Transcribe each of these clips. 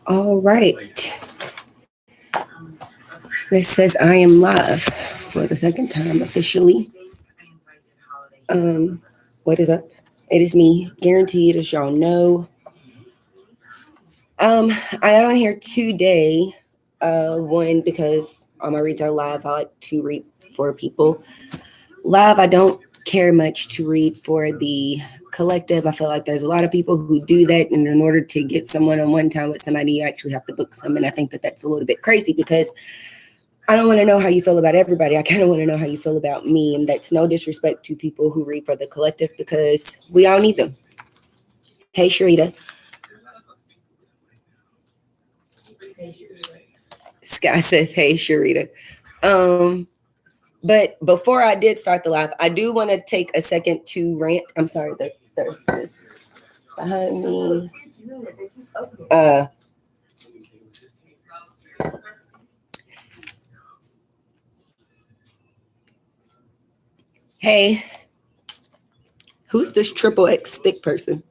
All right. This says I am live for the second time officially. What is up? It is me, Gerronteed, as y'all know. I got on here today. One, because on my reads are live, I like to read for people. Live, I don't care much to read for the collective. I feel like there's a lot of people who do that, and in order to get someone on one time with somebody, you actually have to book some. And I think that that's a little bit crazy because I don't want to know how you feel about everybody. I kind of want to know how you feel about me. And that's no disrespect to people who read for the collective because we all need them. Hey, Sharita. Sky says, hey, Sharita. But before I did start the live, I do want to take a second to rant. I'm sorry, there's this behind me. Hey, who's this triple X thick person?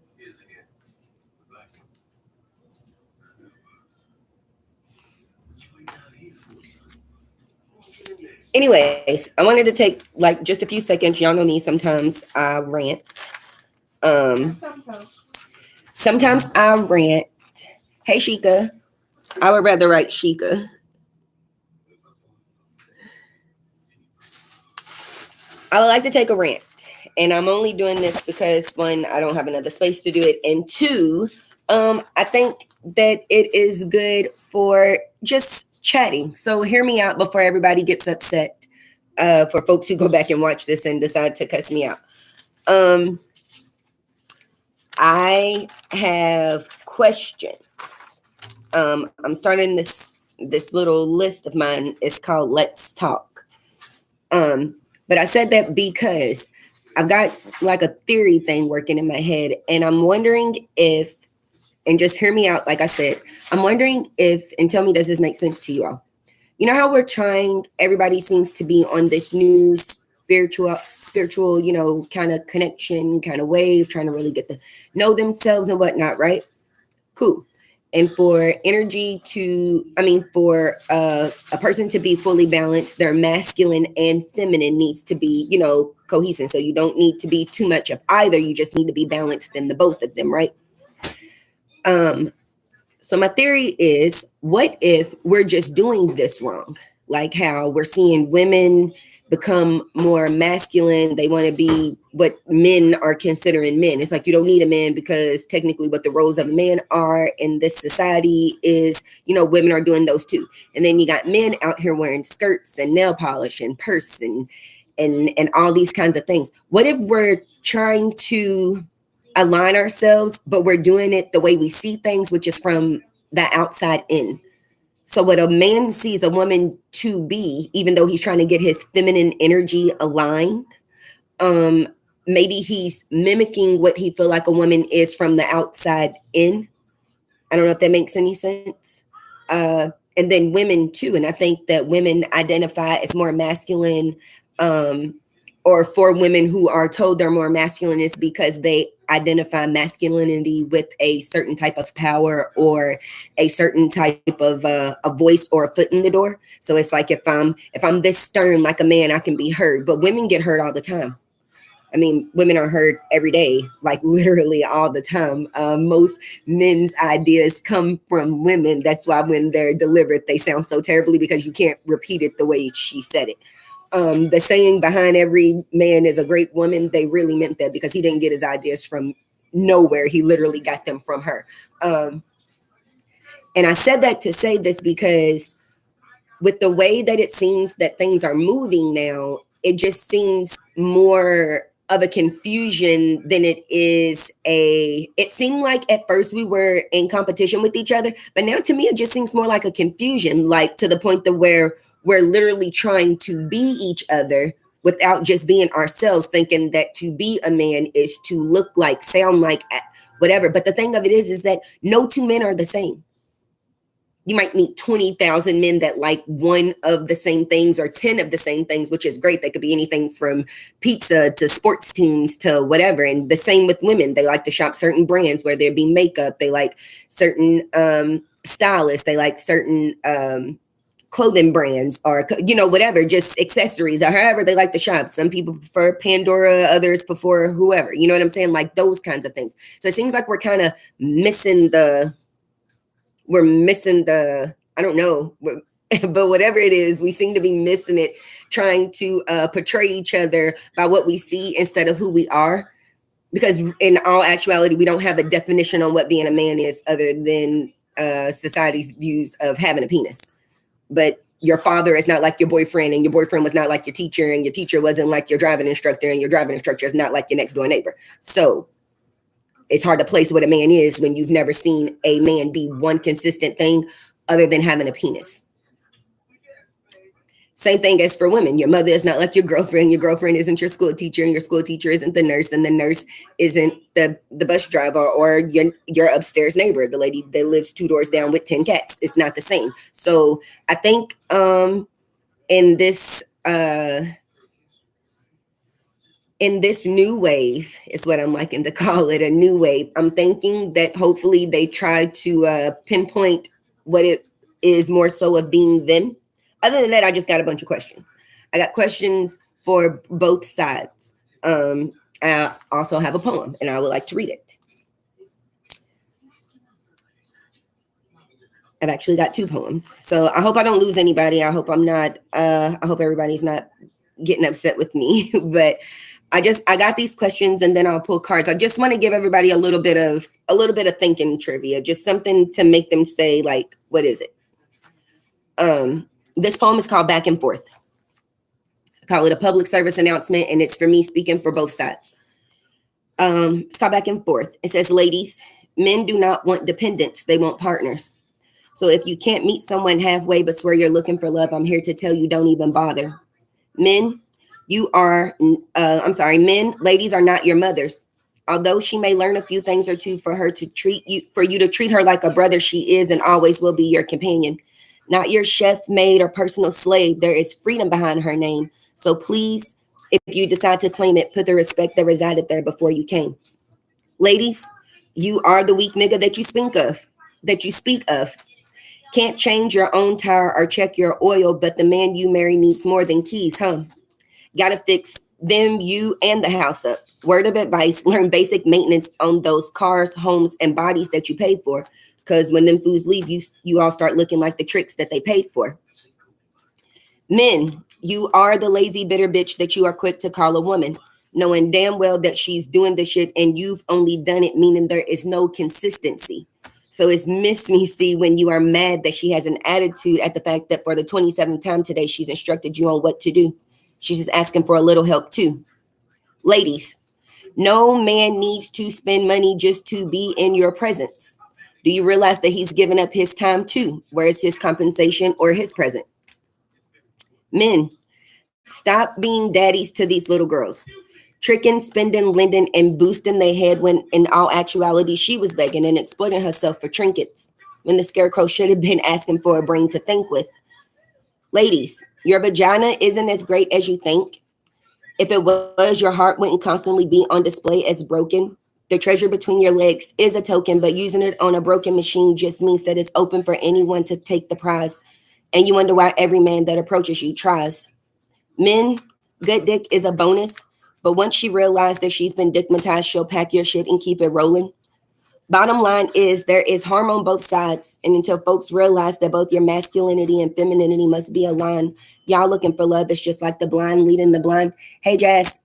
Anyways, I wanted to take like just a few seconds. Y'all know me. Sometimes I rant. Sometimes I rant. Hey, Sheikah. I would rather write Sheikah. I would like to take a rant. And I'm only doing this because, one, I don't have another space to do it. And two, I think that it is good for just chatting. So hear me out before everybody gets upset for folks who go back and watch this and decide to cuss me out. I have questions. I'm starting this little list of mine. It's called Let's Talk. But I said that because I've got like a theory thing working in my head, and I'm wondering if, and just hear me out, like I said, I'm wondering if, and tell me, does this make sense to you all? You know how we're trying, everybody seems to be on this new spiritual, kind of connection, kind of wave, trying to really get to know themselves and whatnot, right? Cool. And for energy for a person to be fully balanced, their masculine and feminine needs to be, cohesive. So you don't need to be too much of either. You just need to be balanced in the both of them, right? So my theory is, what if we're just doing this wrong? Like how we're seeing women become more masculine. They want to be what men are considering men. It's like you don't need a man because technically what the roles of a man are in this society is, women are doing those too. And then you got men out here wearing skirts and nail polish and purse and all these kinds of things. What if we're trying to align ourselves, but we're doing it the way we see things, which is from the outside in? So what a man sees a woman to be, even though he's trying to get his feminine energy aligned, maybe he's mimicking what he feel like a woman is from the outside in. I don't know if that makes any sense. And then women too. And I think that women identify as more masculine, or for women who are told they're more masculine, is because they identify masculinity with a certain type of power or a certain type of a voice or a foot in the door. So it's like if I'm this stern like a man, I can be heard. But women get heard all the time. I mean, women are heard every day, like literally all the time. Most men's ideas come from women. That's why when they're delivered, they sound so terribly because you can't repeat it the way she said it. The saying behind every man is a great woman, they really meant that because he didn't get his ideas from nowhere. He literally got them from her. And I said that to say this because with the way that it seems that things are moving now, it just seems more of a confusion than it is it seemed like at first we were in competition with each other, but now to me, it just seems more like a confusion, like to the point that where we're literally trying to be each other without just being ourselves, thinking that to be a man is to look like, sound like, whatever. But the thing of it is that no two men are the same. you might meet 20,000 men that like one of the same things or 10 of the same things, which is great. They could be anything from pizza to sports teams to whatever. And the same with women. They like to shop certain brands, where there be makeup. They like certain stylists. They like certain clothing brands, or, you know, whatever, just accessories, or however they like to shop. Some people prefer Pandora, others prefer whoever, you know what I'm saying? Like those kinds of things. So it seems like we're kind of missing the, I don't know, but whatever it is, we seem to be missing it, trying to portray each other by what we see instead of who we are. Because in all actuality, we don't have a definition on what being a man is, other than society's views of having a penis. But your father is not like your boyfriend, and your boyfriend was not like your teacher, and your teacher wasn't like your driving instructor, and your driving instructor is not like your next door neighbor. So it's hard to place what a man is when you've never seen a man be one consistent thing other than having a penis. Same thing as for women. Your mother is not like your girlfriend. Your girlfriend isn't your school teacher, and your school teacher isn't the nurse, and the nurse isn't the bus driver or your upstairs neighbor, the lady that lives 2 doors down with 10 cats. It's not the same. So I think in this new wave, is what I'm liking to call it, a new wave, I'm thinking that hopefully they try to pinpoint what it is more so of being them. Other than that, I just got a bunch of questions. I got questions for both sides. I also have a poem, and I would like to read it. I've actually got 2 poems. So I hope I don't lose anybody. I hope everybody's not getting upset with me. But I got these questions, and then I'll pull cards. I just want to give everybody a little bit of thinking trivia, just something to make them say, like, what is it? This poem is called Back and Forth. I call it a public service announcement, and it's for me speaking for both sides. It's called Back and Forth. It says, ladies, men do not want dependents. They want partners. So if you can't meet someone halfway but swear you're looking for love, I'm here to tell you, don't even bother. Men, ladies are not your mothers. Although she may learn a few things or two for you to treat her like a brother, she is and always will be your companion. Not your chef, maid, or personal slave. There is freedom behind her name. So please, if you decide to claim it, put the respect that resided there before you came. Ladies, you are the weak nigga that you speak of. Can't change your own tire or check your oil, but the man you marry needs more than keys, huh? Gotta fix them, you, and the house up. Word of advice, learn basic maintenance on those cars, homes, and bodies that you paid for. Because when them fools leave, you all start looking like the tricks that they paid for. Men, you are the lazy, bitter bitch that you are quick to call a woman, knowing damn well that she's doing the shit and you've only done it, meaning there is no consistency. So it's miss me see when you are mad that she has an attitude at the fact that for the 27th time today, she's instructed you on what to do. She's just asking for a little help too. Ladies, no man needs to spend money just to be in your presence. Do you realize that he's given up his time too? Where is his compensation or his present? Men, stop being daddies to these little girls. Tricking, spending, lending, and boosting their head when in all actuality, she was begging and exploiting herself for trinkets when the scarecrow should have been asking for a brain to think with. Ladies, your vagina isn't as great as you think. If it was, your heart wouldn't constantly be on display as broken. The treasure between your legs is a token, but using it on a broken machine just means that it's open for anyone to take the prize. And you wonder why every man that approaches you tries. Men, good dick is a bonus, but once she realized that she's been dickmatized, she'll pack your shit and keep it rolling. Bottom line is there is harm on both sides. And until folks realize that both your masculinity and femininity must be aligned, y'all looking for love is just like the blind leading the blind. Hey, Jazz.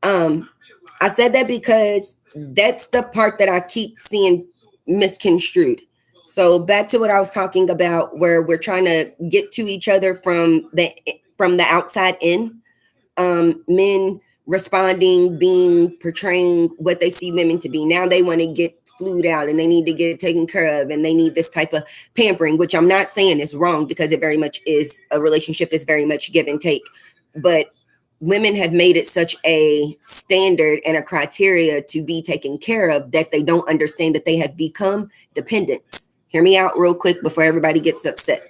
I said that because that's the part that I keep seeing misconstrued. So back to what I was talking about, where we're trying to get to each other from the outside in. Men responding, portraying what they see women to be. Now they want to get flued out and they need to get taken care of and they need this type of pampering, which I'm not saying is wrong because it very much is. A relationship is very much give and take. But women have made it such a standard and a criteria to be taken care of that they don't understand that they have become dependents. Hear me out real quick before everybody gets upset.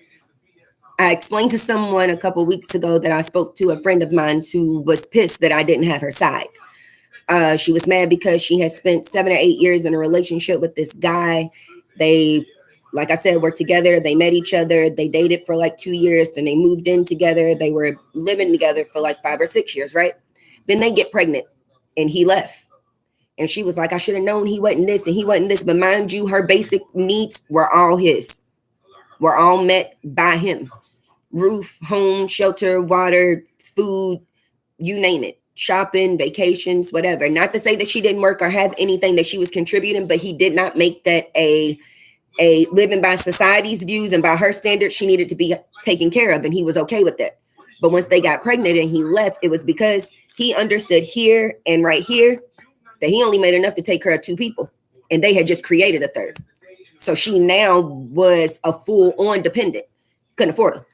I explained to someone a couple weeks ago that I spoke to a friend of mine who was pissed that I didn't have her side. She was mad because she had spent 7 or 8 years in a relationship with this guy. They, like I said, were together. They met each other. They dated for like 2 years. Then they moved in together. They were living together for like 5 or 6 years, right? Then they get pregnant and he left. And she was like, I should have known he wasn't this and he wasn't this. But mind you, her basic needs were all his, were all met by him. Roof, home, shelter, water, food, you name it. Shopping, vacations, whatever. Not to say that she didn't work or have anything that she was contributing, but he did not make that a living by society's views and by her standards. She needed to be taken care of, and he was okay with that. But once they got pregnant and he left, it was because he understood here and right here that he only made enough to take care of 2 people, and they had just created a third. So she now was a full-on dependent. Couldn't afford her.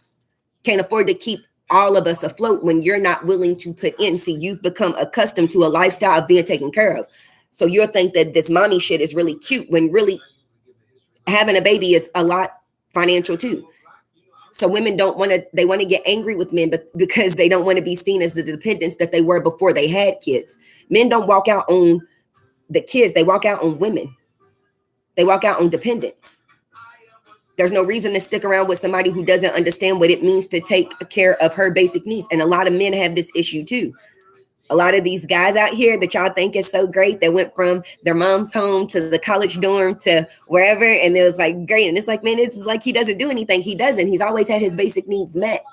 Can't afford to keep all of us afloat when you're not willing to put in. See, you've become accustomed to a lifestyle of being taken care of. So you'll think that this mommy shit is really cute when really having a baby is a lot financial too. So women they want to get angry with men, but because they don't want to be seen as the dependents that they were before they had kids. Men don't walk out on the kids. They walk out on women. They walk out on dependents. There's no reason to stick around with somebody who doesn't understand what it means to take care of her basic needs. And a lot of men have this issue too. A lot of these guys out here that y'all think is so great that went from their mom's home to the college dorm to wherever, and it was like great. And it's like, man, it's like he doesn't do anything. He doesn't. He's always had his basic needs met.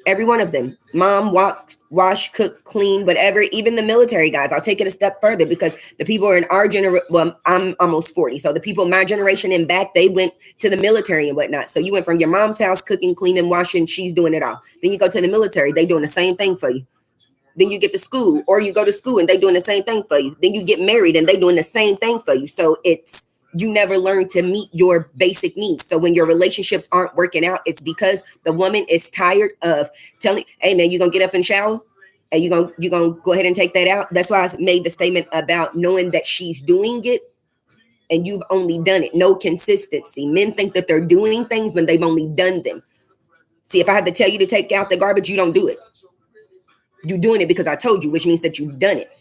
Every one of them. Mom, wash, cook, clean, whatever. Even the military guys. I'll take it a step further because the people are in our generation. Well, I'm almost 40. So the people my generation and back, they went to the military and whatnot. So you went from your mom's house, cooking, cleaning, washing. She's doing it all. Then you go to the military. They doing the same thing for you. Then you get to school, or you go to school and they doing the same thing for you. Then you get married and they doing the same thing for you. So you never learn to meet your basic needs. So when your relationships aren't working out, it's because the woman is tired of telling, hey man, you gonna get up and shower? And you gonna go ahead and take that out? That's why I made the statement about knowing that she's doing it and you've only done it. No consistency. Men think that they're doing things when they've only done them. See, if I had to tell you to take out the garbage, you don't do it. You're doing it because I told you, which means that you've done it.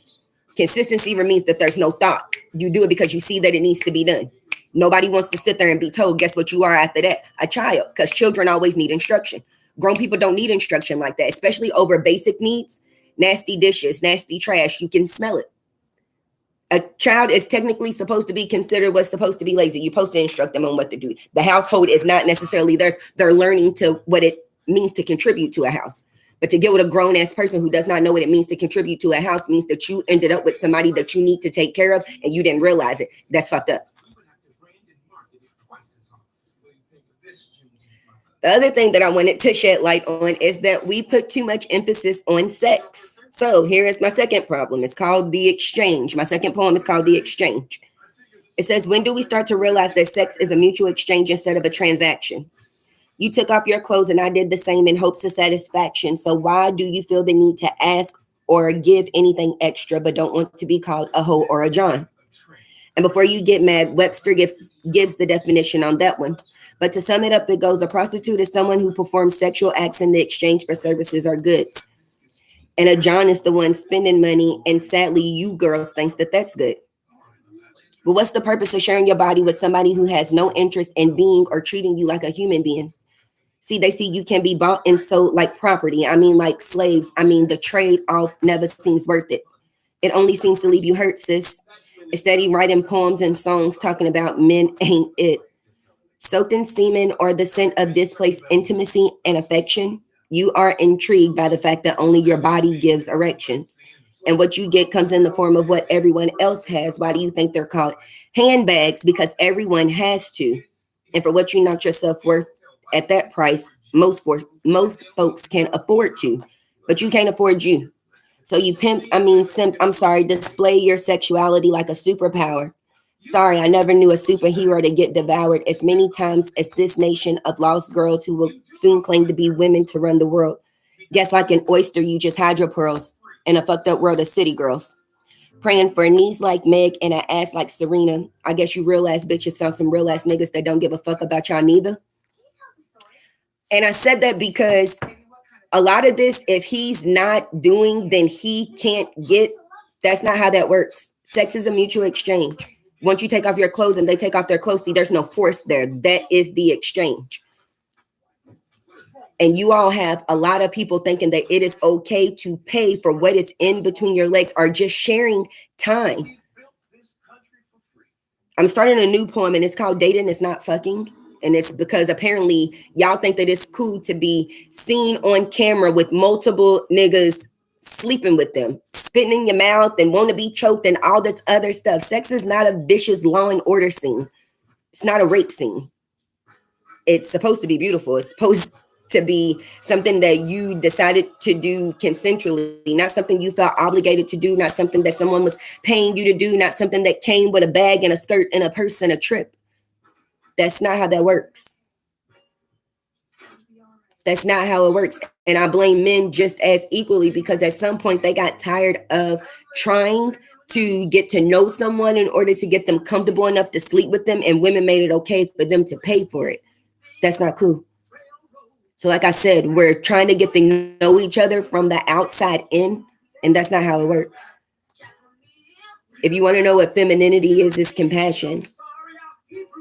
Consistency means that there's no thought. You do it because you see that it needs to be done. Nobody wants to sit there and be told, guess what you are after that? A child, because children always need instruction. Grown people don't need instruction like that, especially over basic needs. Nasty dishes, nasty trash, you can smell it. A child is technically supposed to be considered what's supposed to be lazy. You're supposed to instruct them on what to do. The household is not necessarily theirs. They're learning to what it means to contribute to a house. But to get with a grown-ass person who does not know what it means to contribute to a house means that you ended up with somebody that you need to take care of and you didn't realize it. That's fucked up. The other thing that I wanted to shed light on is that we put too much emphasis on sex. So here is my second problem. It's called The Exchange. My second poem is called The Exchange. It says, when do we start to realize that sex is a mutual exchange instead of a transaction? You took off your clothes and I did the same in hopes of satisfaction. So why do you feel the need to ask or give anything extra, but don't want to be called a hoe or a John? And before you get mad, Webster gives the definition on that one. But to sum it up, it goes, a prostitute is someone who performs sexual acts in the exchange for services or goods. And a John is the one spending money. And sadly, you girls thinks that that's good. But what's the purpose of sharing your body with somebody who has no interest in being or treating you like a human being? See, they see you can be bought and sold like property. I mean, like slaves. I mean, the trade-off never seems worth it. It only seems to leave you hurt, sis. Instead, of writing poems and songs talking about men ain't it. Soaked in semen or the scent of displaced intimacy and affection, you are intrigued by the fact that only your body gives erections. And what you get comes in the form of what everyone else has. Why do you think they're called handbags? Because everyone has to. And for what you knock yourself worth at that price, most folks can afford to, but you can't afford you. So you display your sexuality like a superpower. Sorry, I never knew a superhero to get devoured as many times as this nation of lost girls who will soon claim to be women to run the world. Guess like an oyster, you just hide your pearls in a fucked up world of city girls. praying for knees like Meg and an ass like Serena. I guess you real ass bitches found some real ass niggas that don't give a fuck about y'all neither. And I said that because a lot of this, if he's not doing, then he can't get. That's not how that works. Sex is a mutual exchange. Once you take off your clothes and they take off their clothes, see, there's no force there. That is the exchange. And you all have a lot of people thinking that it is okay to pay for what is in between your legs or just sharing time. I'm starting a new poem and it's called Dating Is Not Fucking. And it's because apparently y'all think that it's cool to be seen on camera with multiple niggas sleeping with them, spitting in your mouth and want to be choked and all this other stuff. Sex is not a vicious Law and Order scene. It's not a rape scene. It's supposed to be beautiful. It's supposed to be something that you decided to do consensually, not something you felt obligated to do, not something that someone was paying you to do, not something that came with a bag and a skirt and a purse and a trip. That's not how that works. That's not how it works. And I blame men just as equally because at some point they got tired of trying to get to know someone in order to get them comfortable enough to sleep with them, and women made it okay for them to pay for it. That's not cool. So like I said, we're trying to get to know each other from the outside in, and that's not how it works. If you want to know what femininity is, it's compassion.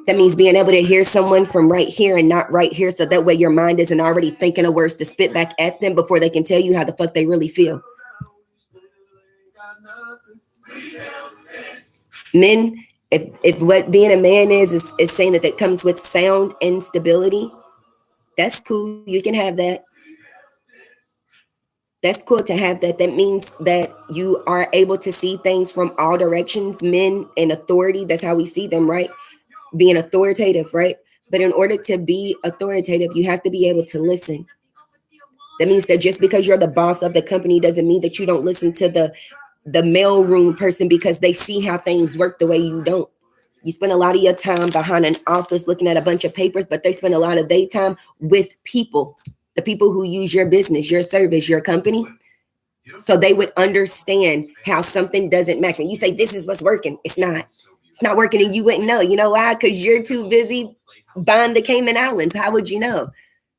That means being able to hear someone from right here and not right here, so that way your mind isn't already thinking of words to spit back at them before they can tell you how the fuck they really feel. Men, if what being a man is saying that comes with sound and stability, that's cool. You can have that. That's cool to have that. That means that you are able to see things from all directions. Men in authority, that's how we see them, right? Being authoritative, right? But in order to be authoritative, you have to be able to listen. That means that just because you're the boss of the company doesn't mean that you don't listen to the mailroom person because they see how things work the way you don't. You spend a lot of your time behind an office looking at a bunch of papers, but they spend a lot of their time with people, the people who use your business, your service, your company. So they would understand how something doesn't match. When you say this is what's working, it's not. It's not working and you wouldn't know. You know why? Because you're too busy buying the Cayman Islands. How would you know?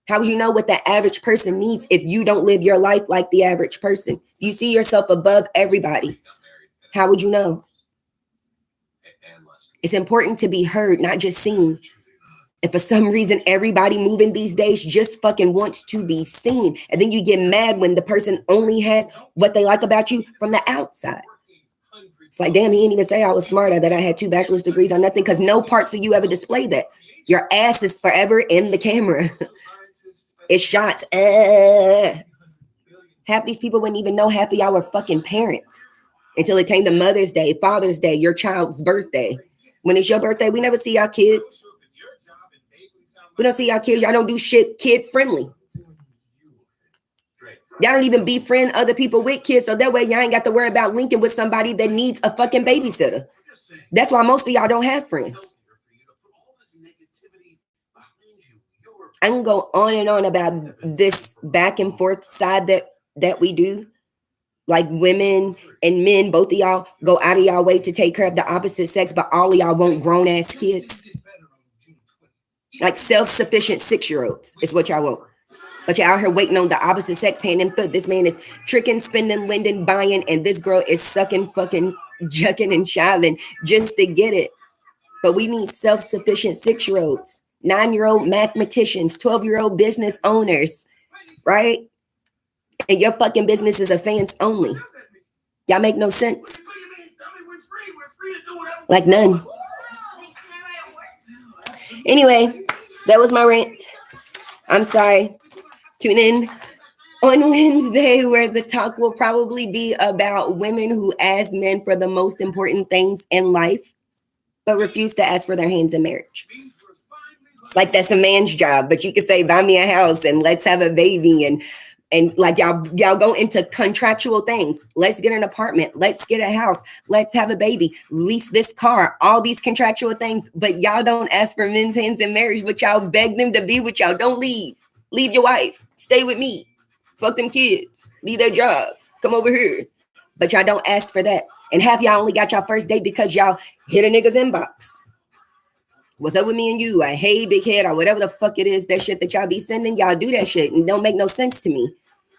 How would you know what the average person needs if you don't live your life like the average person? You see yourself above everybody. How would you know? It's important to be heard, not just seen. And for some reason, everybody moving these days just fucking wants to be seen. And then you get mad when the person only has what they like about you from the outside. It's like, damn, he didn't even say I was smart or that I had 2 bachelor's degrees or nothing, because no parts of you ever display that. Your ass is forever in the camera. It's shots. Half these people wouldn't even know half of y'all were fucking parents until it came to Mother's Day, Father's Day, your child's birthday. When it's your birthday, we never see our kids. We don't see our kids. Y'all don't do shit kid friendly. Y'all don't even befriend other people with kids, so that way y'all ain't got to worry about linking with somebody that needs a fucking babysitter. That's why most of y'all don't have friends. I can go on and on about this back and forth side that we do. Like women and men, both of y'all go out of y'all way to take care of the opposite sex, but all of y'all want grown ass kids. Like self-sufficient 6-year-olds is what y'all want. But you're out here waiting on the opposite sex hand and foot. This man is tricking, spending, lending, buying, and this girl is sucking, fucking, jucking, and shying just to get it. But we need self-sufficient 6-year-olds, 9-year-old mathematicians, 12-year-old business owners, right? And your fucking business is a fans only. Y'all make no sense. Like none. Anyway, that was my rant. I'm sorry. Tune in on Wednesday where the talk will probably be about women who ask men for the most important things in life, but refuse to ask for their hands in marriage. It's like that's a man's job, but you could say, buy me a house and let's have a baby and like y'all go into contractual things. Let's get an apartment. Let's get a house. Let's have a baby. Lease this car. All these contractual things. But y'all don't ask for men's hands in marriage, but y'all beg them to be with y'all. Don't leave. Leave your wife. Stay with me. Fuck them kids. Leave their job. Come over here. But y'all don't ask for that. And half y'all only got y'all first date because y'all hit a nigga's inbox. What's up with me and you? Hey, big head, or whatever the fuck it is, that shit that y'all be sending, y'all do that shit and don't make no sense to me.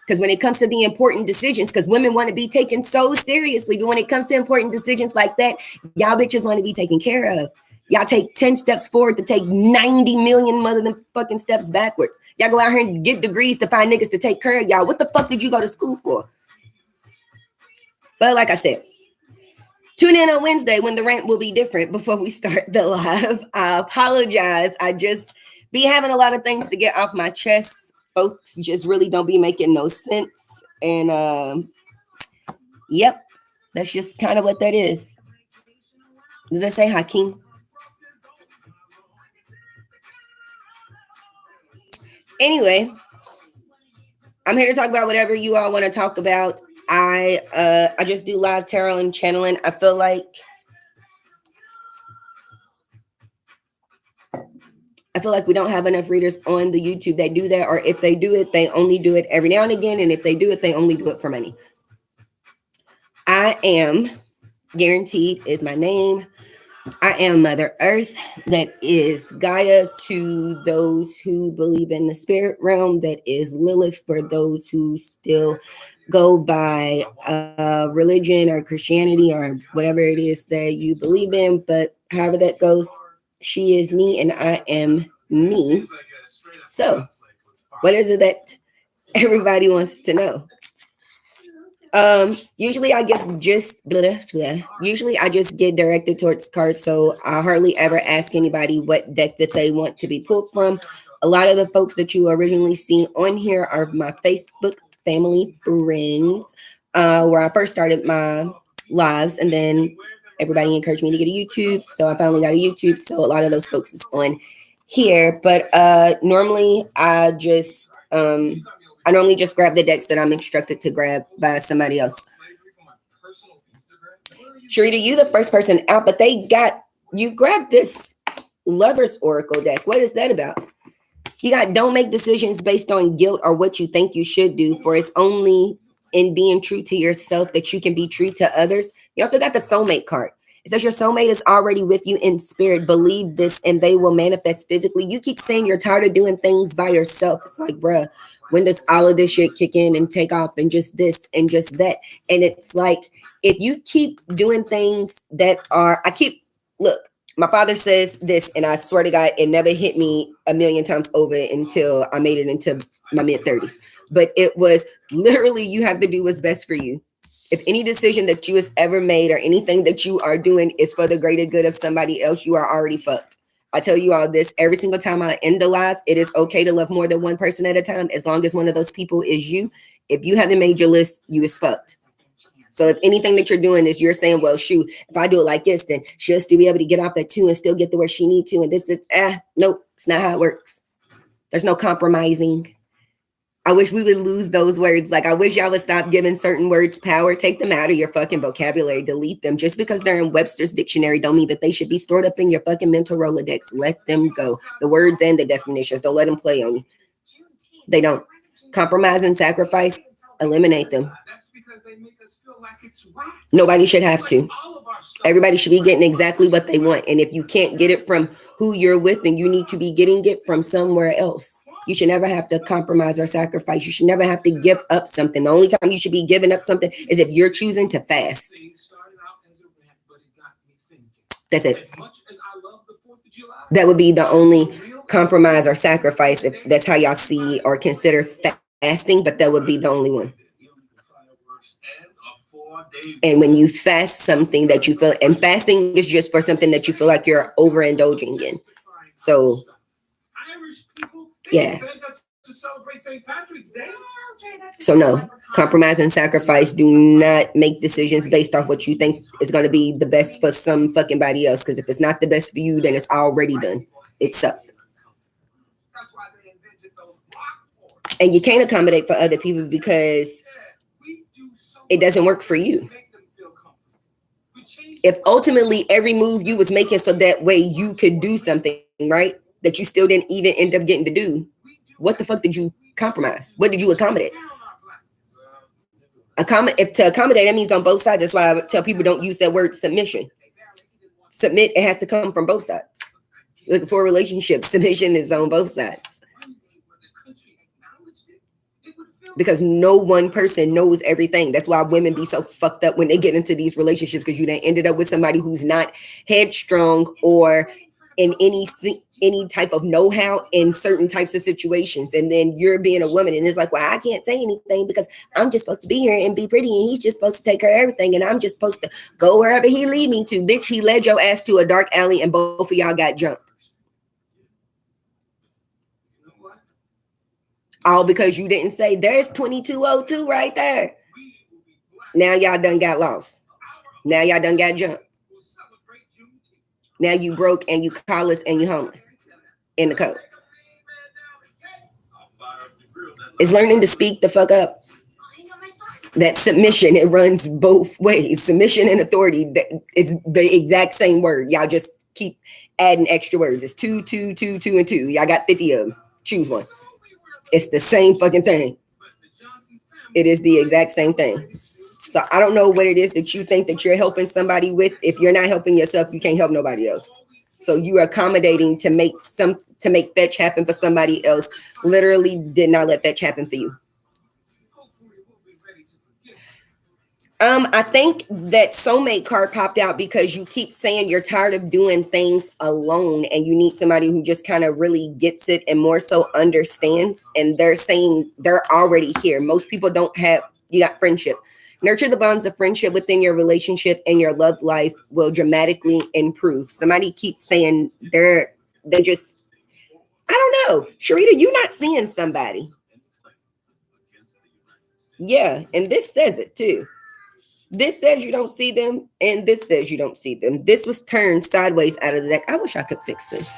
Because when it comes to the important decisions, because women want to be taken so seriously, but when it comes to important decisions like that, y'all bitches want to be taken care of. Y'all take 10 steps forward to take 90 million motherfucking steps backwards. Y'all go out here and get degrees to find niggas to take care of y'all. What the fuck did you go to school for? But like I said, tune in on Wednesday when the rant will be different before we start the live. I apologize. I just be having a lot of things to get off my chest. Folks just really don't be making no sense. And yep, that's just kind of what that is. Does that say Hakeem? Anyway, I'm here to talk about whatever you all want to talk about. I just do live tarot and channeling. I feel like we don't have enough readers on the YouTube that do that, or if they do it, they only do it every now and again, and if they do it, they only do it for money. I am Gerronteed is my name. I am Mother Earth. That is Gaia to those who believe in the spirit realm. That is Lilith for those who still go by religion or Christianity or whatever it is that you believe in. But however that goes, she is me and I am me. So, what is it that everybody wants to know? Usually I just get directed towards cards, so I hardly ever ask anybody what deck that they want to be pulled from. A lot of the folks that you originally see on here are my Facebook family friends, where I first started my lives, and then everybody encouraged me to get a YouTube, so I finally got a YouTube. So a lot of those folks is on here, but normally I normally just grab the decks that I'm instructed to grab by somebody else. Sharita, you the first person out, but you grabbed this Lover's Oracle deck. What is that about? You got don't make decisions based on guilt or what you think you should do, for it's only in being true to yourself that you can be true to others. You also got the soulmate card. It says your soulmate is already with you in spirit. Believe this and they will manifest physically. You keep saying you're tired of doing things by yourself. It's like, bruh, when does all of this shit kick in and take off and just this and just that? And it's like, if you keep doing things that are, look, my father says this, and I swear to God, it never hit me a million times over until I made it into my mid-30s. But it was literally, you have to do what's best for you. If any decision that you has ever made or anything that you are doing is for the greater good of somebody else, you are already fucked. I tell you all this every single time I end a live. It is okay to love more than one person at a time, as long as one of those people is you. If you haven't made your list, you is fucked. So if anything that you're doing is you're saying, well, shoot, if I do it like this, then she'll still be able to get off at 2 and still get to where she need to. And this is, nope, it's not how it works. There's no compromising. I wish we would lose those words. Like, I wish y'all would stop giving certain words power. Take them out of your fucking vocabulary. Delete them. Just because they're in Webster's dictionary don't mean that they should be stored up in your fucking mental Rolodex. Let them go. The words and the definitions. Don't let them play on you. They don't. Compromise and sacrifice. Eliminate them. Nobody should have to. Everybody should be getting exactly what they want. And if you can't get it from who you're with, then you need to be getting it from somewhere else. You should never have to compromise or sacrifice. You should never have to give up something. The only time you should be giving up something is if you're choosing to fast. That's it. That would be the only compromise or sacrifice, if that's how y'all see or consider fasting, but that would be the only one. And when you fast something that you feel, and fasting is just for something that you feel like you're overindulging in. So, yeah. So no, compromise and sacrifice. Do not make decisions based off what you think is going to be the best for some fucking body else. Because if it's not the best for you, then it's already done. It sucked. And you can't accommodate for other people because it doesn't work for you. If ultimately every move you was making so that way you could do something, right, that you still didn't even end up getting to do, what the fuck did you compromise? What did you accommodate? If to accommodate, that means on both sides. That's why I would tell people don't use that word submission. Submit, it has to come from both sides. Looking for a relationship, submission is on both sides. Because no one person knows everything. That's why women be so fucked up when they get into these relationships, because you done ended up with somebody who's not headstrong or in any type of know-how in certain types of situations. And then you're being a woman and it's like, well, I can't say anything because I'm just supposed to be here and be pretty and he's just supposed to take care of everything and I'm just supposed to go wherever he lead me to. Bitch, he led your ass to a dark alley and both of y'all got jumped. All because you didn't say there's 2202 right there. Now y'all done got lost. Now y'all done got jumped. Now you broke and you collarless and you homeless in the code. It's learning to speak the fuck up. That submission, it runs both ways. Submission and authority, it's the exact same word. Y'all just keep adding extra words. It's 2, 2, 2, 2, and 2. Y'all got 50 of them. Choose one. It's the same fucking thing. It is the exact same thing. So I don't know what it is that you think that you're helping somebody with. If you're not helping yourself, you can't help nobody else. So you are accommodating to make fetch happen for somebody else. Literally did not let fetch happen for you. I think that soulmate card popped out because you keep saying you're tired of doing things alone and you need somebody who just kind of really gets it and more so understands. And they're saying they're already here. Most people don't have, you got friendship. Nurture the bonds of friendship within your relationship and your love life will dramatically improve. Somebody keeps saying they're just, I don't know. Sharita, you're not seeing somebody. Yeah, and this says it too. This says you don't see them, and this says you don't see them. This was turned sideways out of the deck. I wish I could fix this.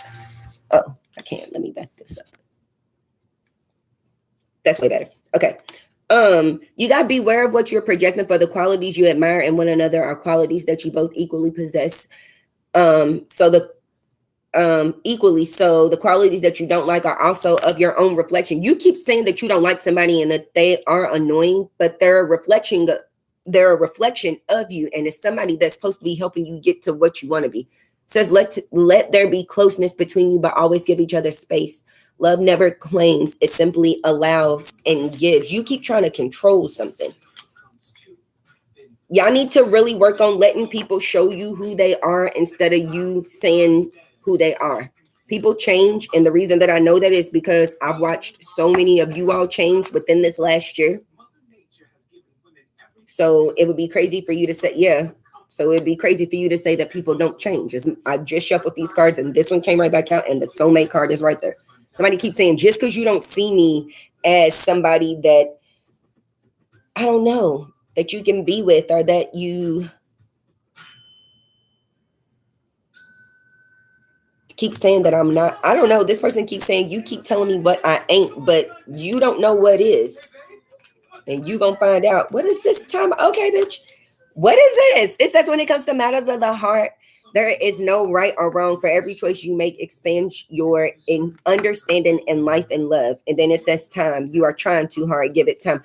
Oh, I can't. Let me back this up. That's way better. Okay. You gotta be aware of what you're projecting for the qualities you admire in one another are qualities that you both equally possess. Equally so, the qualities that you don't like are also of your own reflection. You keep saying that you don't like somebody and that they are annoying, but they're a reflection of you, and it's somebody that's supposed to be helping you get to what you want to be. It says let there be closeness between you, but always give each other space. Love never claims, it simply allows and gives. You keep trying to control something. Y'all need to really work on letting people show you who they are instead of you saying who they are. People change, and the reason that I know that is because I've watched so many of you all change within this last year. So it would be crazy for you to say, yeah. So it'd be crazy for you to say that people don't change. I just shuffled these cards and this one came right back out and the soulmate card is right there. Somebody keeps saying, just because you don't see me as somebody that, I don't know, that you can be with, or that you keep saying that I'm not, I don't know. This person keeps saying, you keep telling me what I ain't, but you don't know what is. And you gonna find out. What is this time? Okay, bitch. What is this? It says when it comes to matters of the heart, there is no right or wrong. For every choice you make, expand your understanding in life and love. And then it says time. You are trying too hard. Give it time.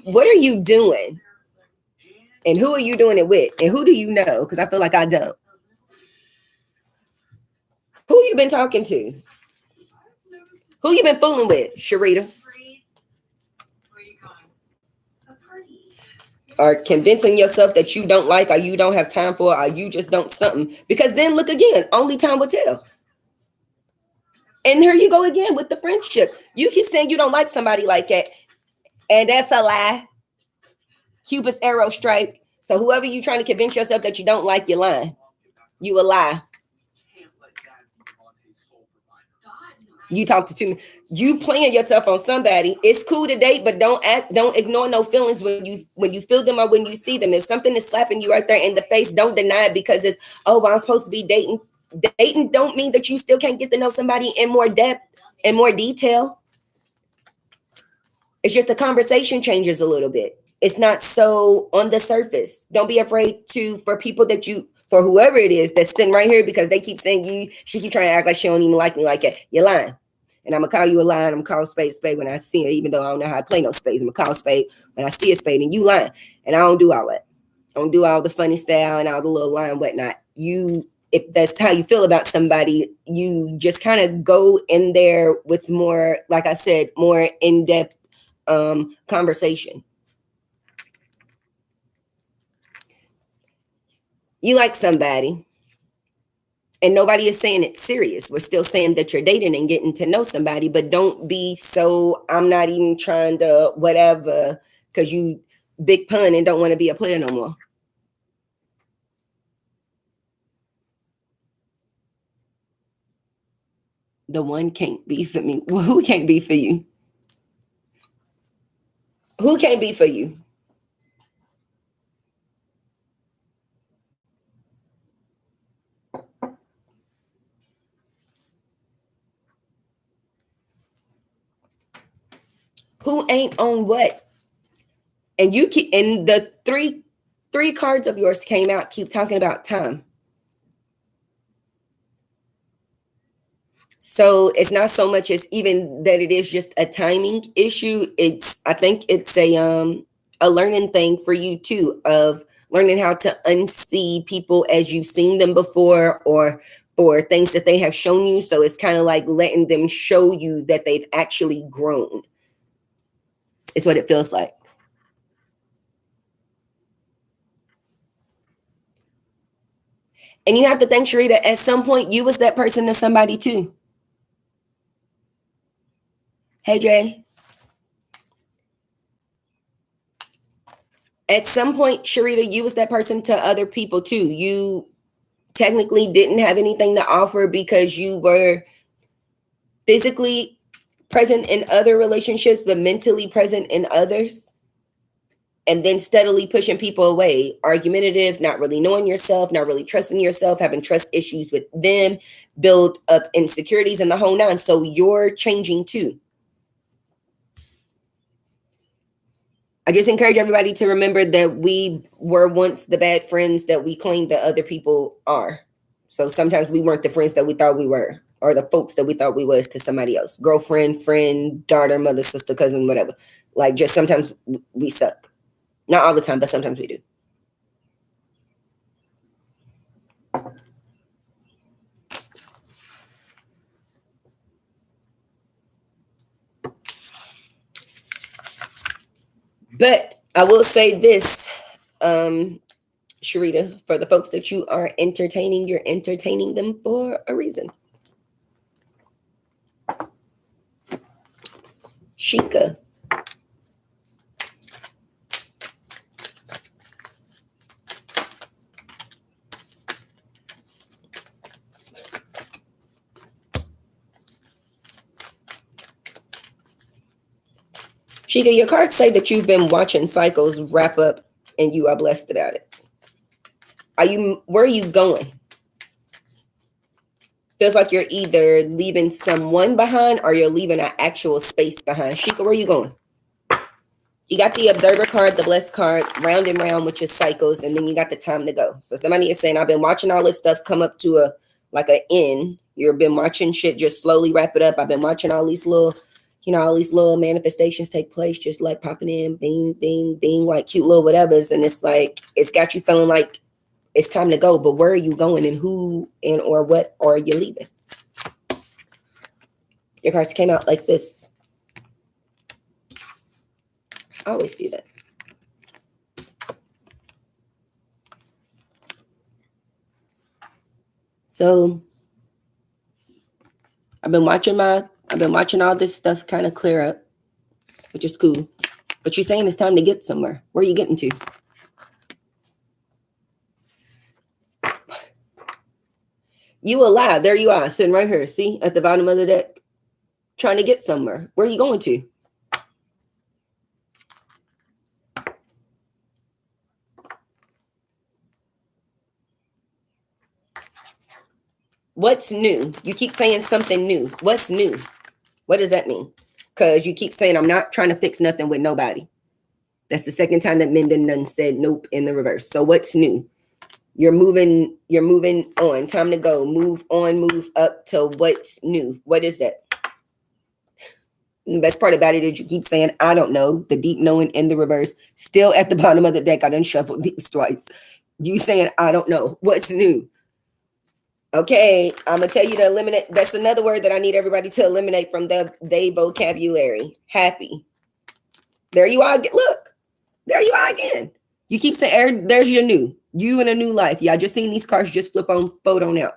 What are you doing? And who are you doing it with? And who do you know? Because I feel like I don't. Who you been talking to? Who you been fooling with, Sharita? Or convincing yourself that you don't like, or you don't have time for, or you just don't something. Because then look again, only time will tell. And here you go again with the friendship. You keep saying you don't like somebody like that. And that's a lie. Cupid's arrow strike. So whoever you trying to convince yourself that you don't like, you're lying. You a lie. You talk to too many. You playing yourself on somebody. It's cool to date, but don't ignore no feelings when you feel them or when you see them. If something is slapping you right there in the face, don't deny it because it's, oh, well, I'm supposed to be dating. Dating don't mean that you still can't get to know somebody in more depth and more detail. It's just the conversation changes a little bit. It's not so on the surface. Don't be afraid for people that for whoever it is that's sitting right here because they keep saying she keep trying to act like she don't even like me like that. You're lying. And I'm going to call you a lion. I'm going to call spade when I see it, even though I don't know how to play no spades. I'm going to call spade when I see a spade and you lying. And I don't do all that. I don't do all the funny style and all the little line and whatnot. If that's how you feel about somebody, you just kind of go in there with more, like I said, more in-depth conversation. You like somebody, and nobody is saying it's serious. We're still saying that you're dating and getting to know somebody, but don't be so, I'm not even trying to whatever, because you big pun and don't want to be a player no more. The one can't be for me. Well, who can't be for you? Who can't be for you? Who ain't on what? And you keep, and the three cards of yours came out, keep talking about time. So it's not so much as even that it is just a timing issue. I think it's a learning thing for you too, of learning how to unsee people as you've seen them before, or for things that they have shown you. So it's kind of like letting them show you that they've actually grown. It's what it feels like. And you have to think, Sharita, at some point you was that person to somebody too. Hey, Jay. At some point, Sharita, you was that person to other people too. You technically didn't have anything to offer because you were physically present in other relationships, but mentally present in others. And then steadily pushing people away, argumentative, not really knowing yourself, not really trusting yourself, having trust issues with them, build up insecurities and the whole nine. So you're changing too. I just encourage everybody to remember that we were once the bad friends that we claim that other people are. So sometimes we weren't the friends that we thought we were, or the folks that we thought we was to somebody else. Girlfriend, friend, daughter, mother, sister, cousin, whatever. Like, just sometimes we suck. Not all the time, but sometimes we do. But I will say this, Sharita, for the folks that you are entertaining, you're entertaining them for a reason. Sheikah. Sheikah, your cards say that you've been watching cycles wrap up and you are blessed about it. Where are you going? Feels like you're either leaving someone behind or you're leaving an actual space behind. Sheikah, where are you going? You got the observer card, the blessed card, round and round, which is cycles, and then you got the time to go. So somebody is saying, I've been watching all this stuff come up to an end. You've been watching shit just slowly wrap it up. I've been watching all these little, all these little manifestations take place, just like popping in, bing, bing, bing, like cute little whatevers. And it's like, it's got you feeling like it's time to go. But where are you going, and who and or what are you leaving? Your cards came out like this. I always do that. So I've been watching all this stuff kind of clear up, which is cool. But you're saying it's time to get somewhere. Where are you getting to? You a lie. There you are, sitting right here. See, at the bottom of the deck, trying to get somewhere. Where are you going to? What's new? You keep saying something new. What's new? What does that mean? Because you keep saying, I'm not trying to fix nothing with nobody. That's the second time that Minden done said nope in the reverse. So what's new? You're moving on. Time to go. Move on, move up to what's new. What is that? The best part about it is you keep saying, I don't know, the deep knowing in the reverse, still at the bottom of the deck. I done shuffled these twice. You saying, I don't know. What's new? Okay, I'm going to tell you to eliminate. That's another word that I need everybody to eliminate from they vocabulary. Happy. There you are. Look, there you are again. You keep saying, there's your new. You in a new life. Yeah, I just seen these cards just flip on, fold on out.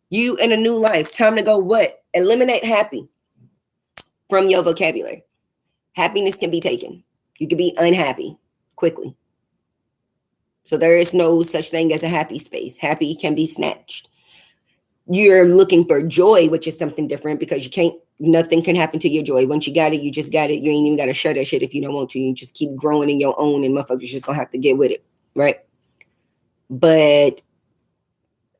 You in a new life. Time to go what? Eliminate happy from your vocabulary. Happiness can be taken. You can be unhappy quickly. So there is no such thing as a happy space. Happy can be snatched. You're looking for joy, which is something different because nothing can happen to your joy. Once you got it, you just got it. You ain't even got to share that shit if you don't want to. You just keep growing in your own and motherfuckers just going to have to get with it, right? But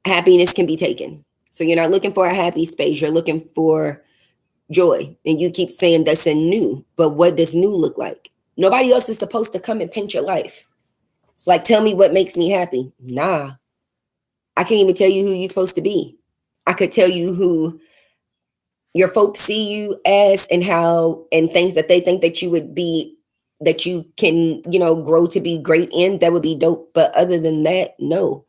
happiness can be taken. So you're not looking for a happy space. You're looking for joy. And you keep saying that's a new. But what does new look like? Nobody else is supposed to come and paint your life. It's like, tell me what makes me happy. Nah. I can't even tell you who you're supposed to be. I could tell you who your folks see you as and how and things that they think that you would be, that you can, grow to be great in. That would be dope. But other than that, no.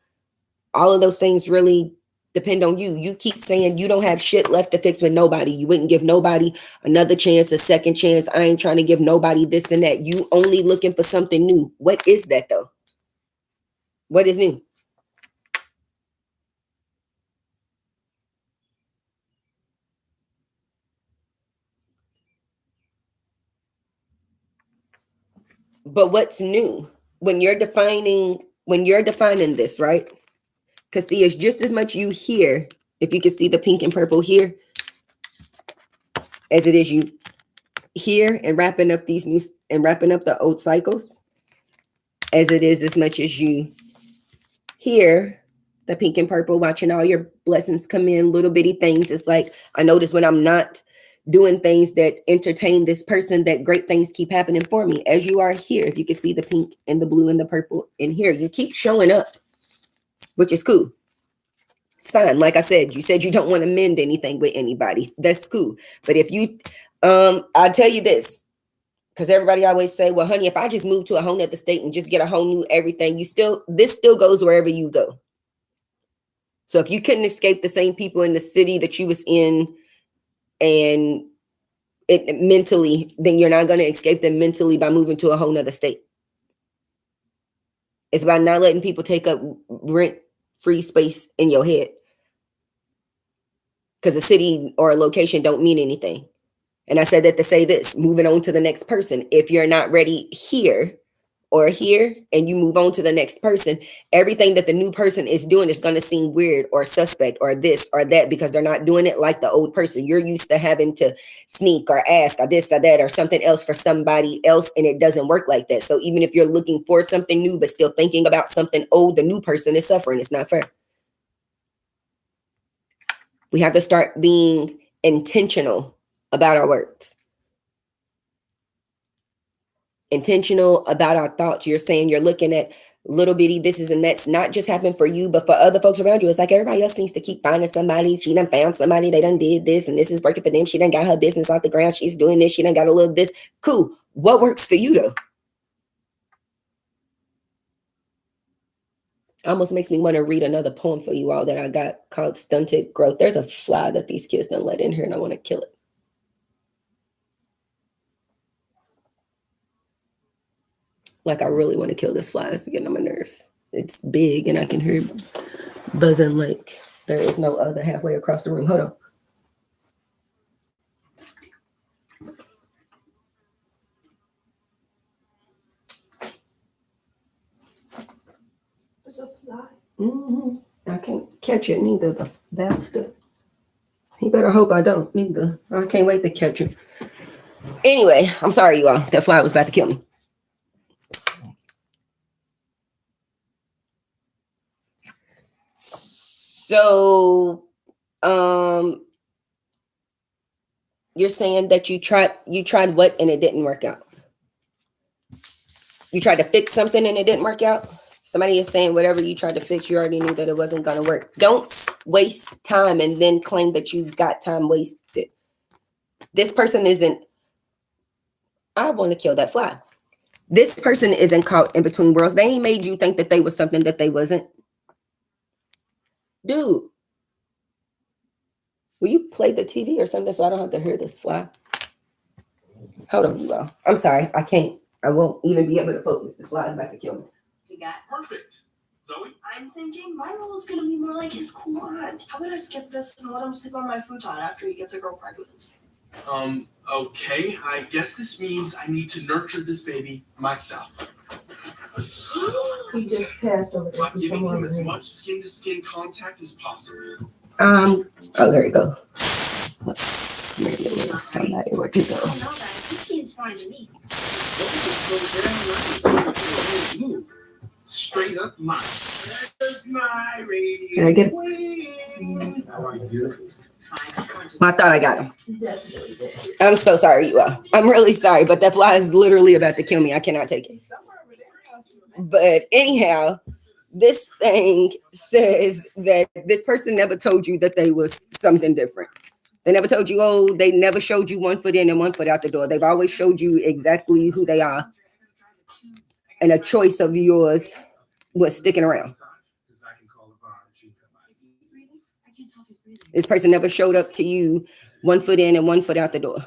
All of those things really depend on you. You keep saying you don't have shit left to fix with nobody. You wouldn't give nobody another chance, a second chance. I ain't trying to give nobody this and that. You only looking for something new. What is that though? What is new? But what's new when you're defining this, right? Because see, it's just as much you here, if you can see the pink and purple here, as it is you here and wrapping up these new and wrapping up the old cycles, as it is as much as you here, the pink and purple, watching all your blessings come in, little bitty things. It's like, I notice when I'm not doing things that entertain this person, that great things keep happening for me. As you are here, if you can see the pink and the blue and the purple in here, you keep showing up, which is cool. It's fine. Like I said you don't want to mend anything with anybody. That's cool. But if you, I'll tell you this, because everybody always say, well, honey, if I just move to a whole nother state and just get a whole new everything, this still goes wherever you go. So if you couldn't escape the same people in the city that you was in and it mentally, then you're not going to escape them mentally by moving to a whole nother state. It's about not letting people take up rent-free space in your head. Because a city or a location don't mean anything. And I said that to say this, moving on to the next person. If you're not ready here or here and you move on to the next person, everything that the new person is doing is going to seem weird or suspect or this or that because they're not doing it like the old person. You're used to having to sneak or ask or this or that or something else for somebody else, and it doesn't work like that. So even if you're looking for something new but still thinking about something old, the new person is suffering. It's not fair. We have to start being intentional about our words. Intentional about our thoughts. You're saying you're looking at little bitty this is and that's not just happening for you, but for other folks around you. It's like everybody else seems to keep finding somebody. She done found somebody. They done did this and this is working for them. She done got her business off the ground. She's doing this. She done got a little this. Cool. What works for you though? Almost makes me want to read another poem for you all that I got called Stunted Growth. There's a fly that these kids done let in here and I want to kill it. Like I really want to kill this fly. It's getting on my nerves. It's big and I can hear it buzzing like there is no other halfway across the room. Hold on. It's a fly. I can't catch it neither, the bastard. He better hope I don't neither. I can't wait to catch it. Anyway, I'm sorry, you all. That fly was about to kill me. So, you're saying that you tried what and it didn't work out. You tried to fix something and it didn't work out. Somebody is saying whatever you tried to fix, you already knew that it wasn't going to work. Don't waste time and then claim that you got time wasted. This person isn't I want to kill that fly. This person isn't caught in between worlds. They ain't made you think that they was something that they wasn't. Dude, will you play the TV or something so I don't have to hear this fly? Hold on, you all. I'm sorry. I can't. I won't even be able to focus. This fly is about to kill me. You got perfect. Zoe? I'm thinking my role is gonna be more like his quad. How about I skip this and let him sleep on my futon after he gets a girl pregnant? Okay. I guess this means I need to nurture this baby myself. He just passed over there. I'm giving him as much skin-to-skin contact as possible. Oh, there you go. Somebody, where'd you go? Seems fine to me. Straight up mine. There's my radio. Can I get it? I thought I got him. I'm so sorry, you all. I'm really sorry, but that fly is literally about to kill me. I cannot take it. But anyhow, this thing says that this person never told you that they was something different. They never told you, oh, they never showed you 1 foot in and 1 foot out the door. They've always showed you exactly who they are. And a choice of yours was sticking around. This person never showed up to you 1 foot in and 1 foot out the door.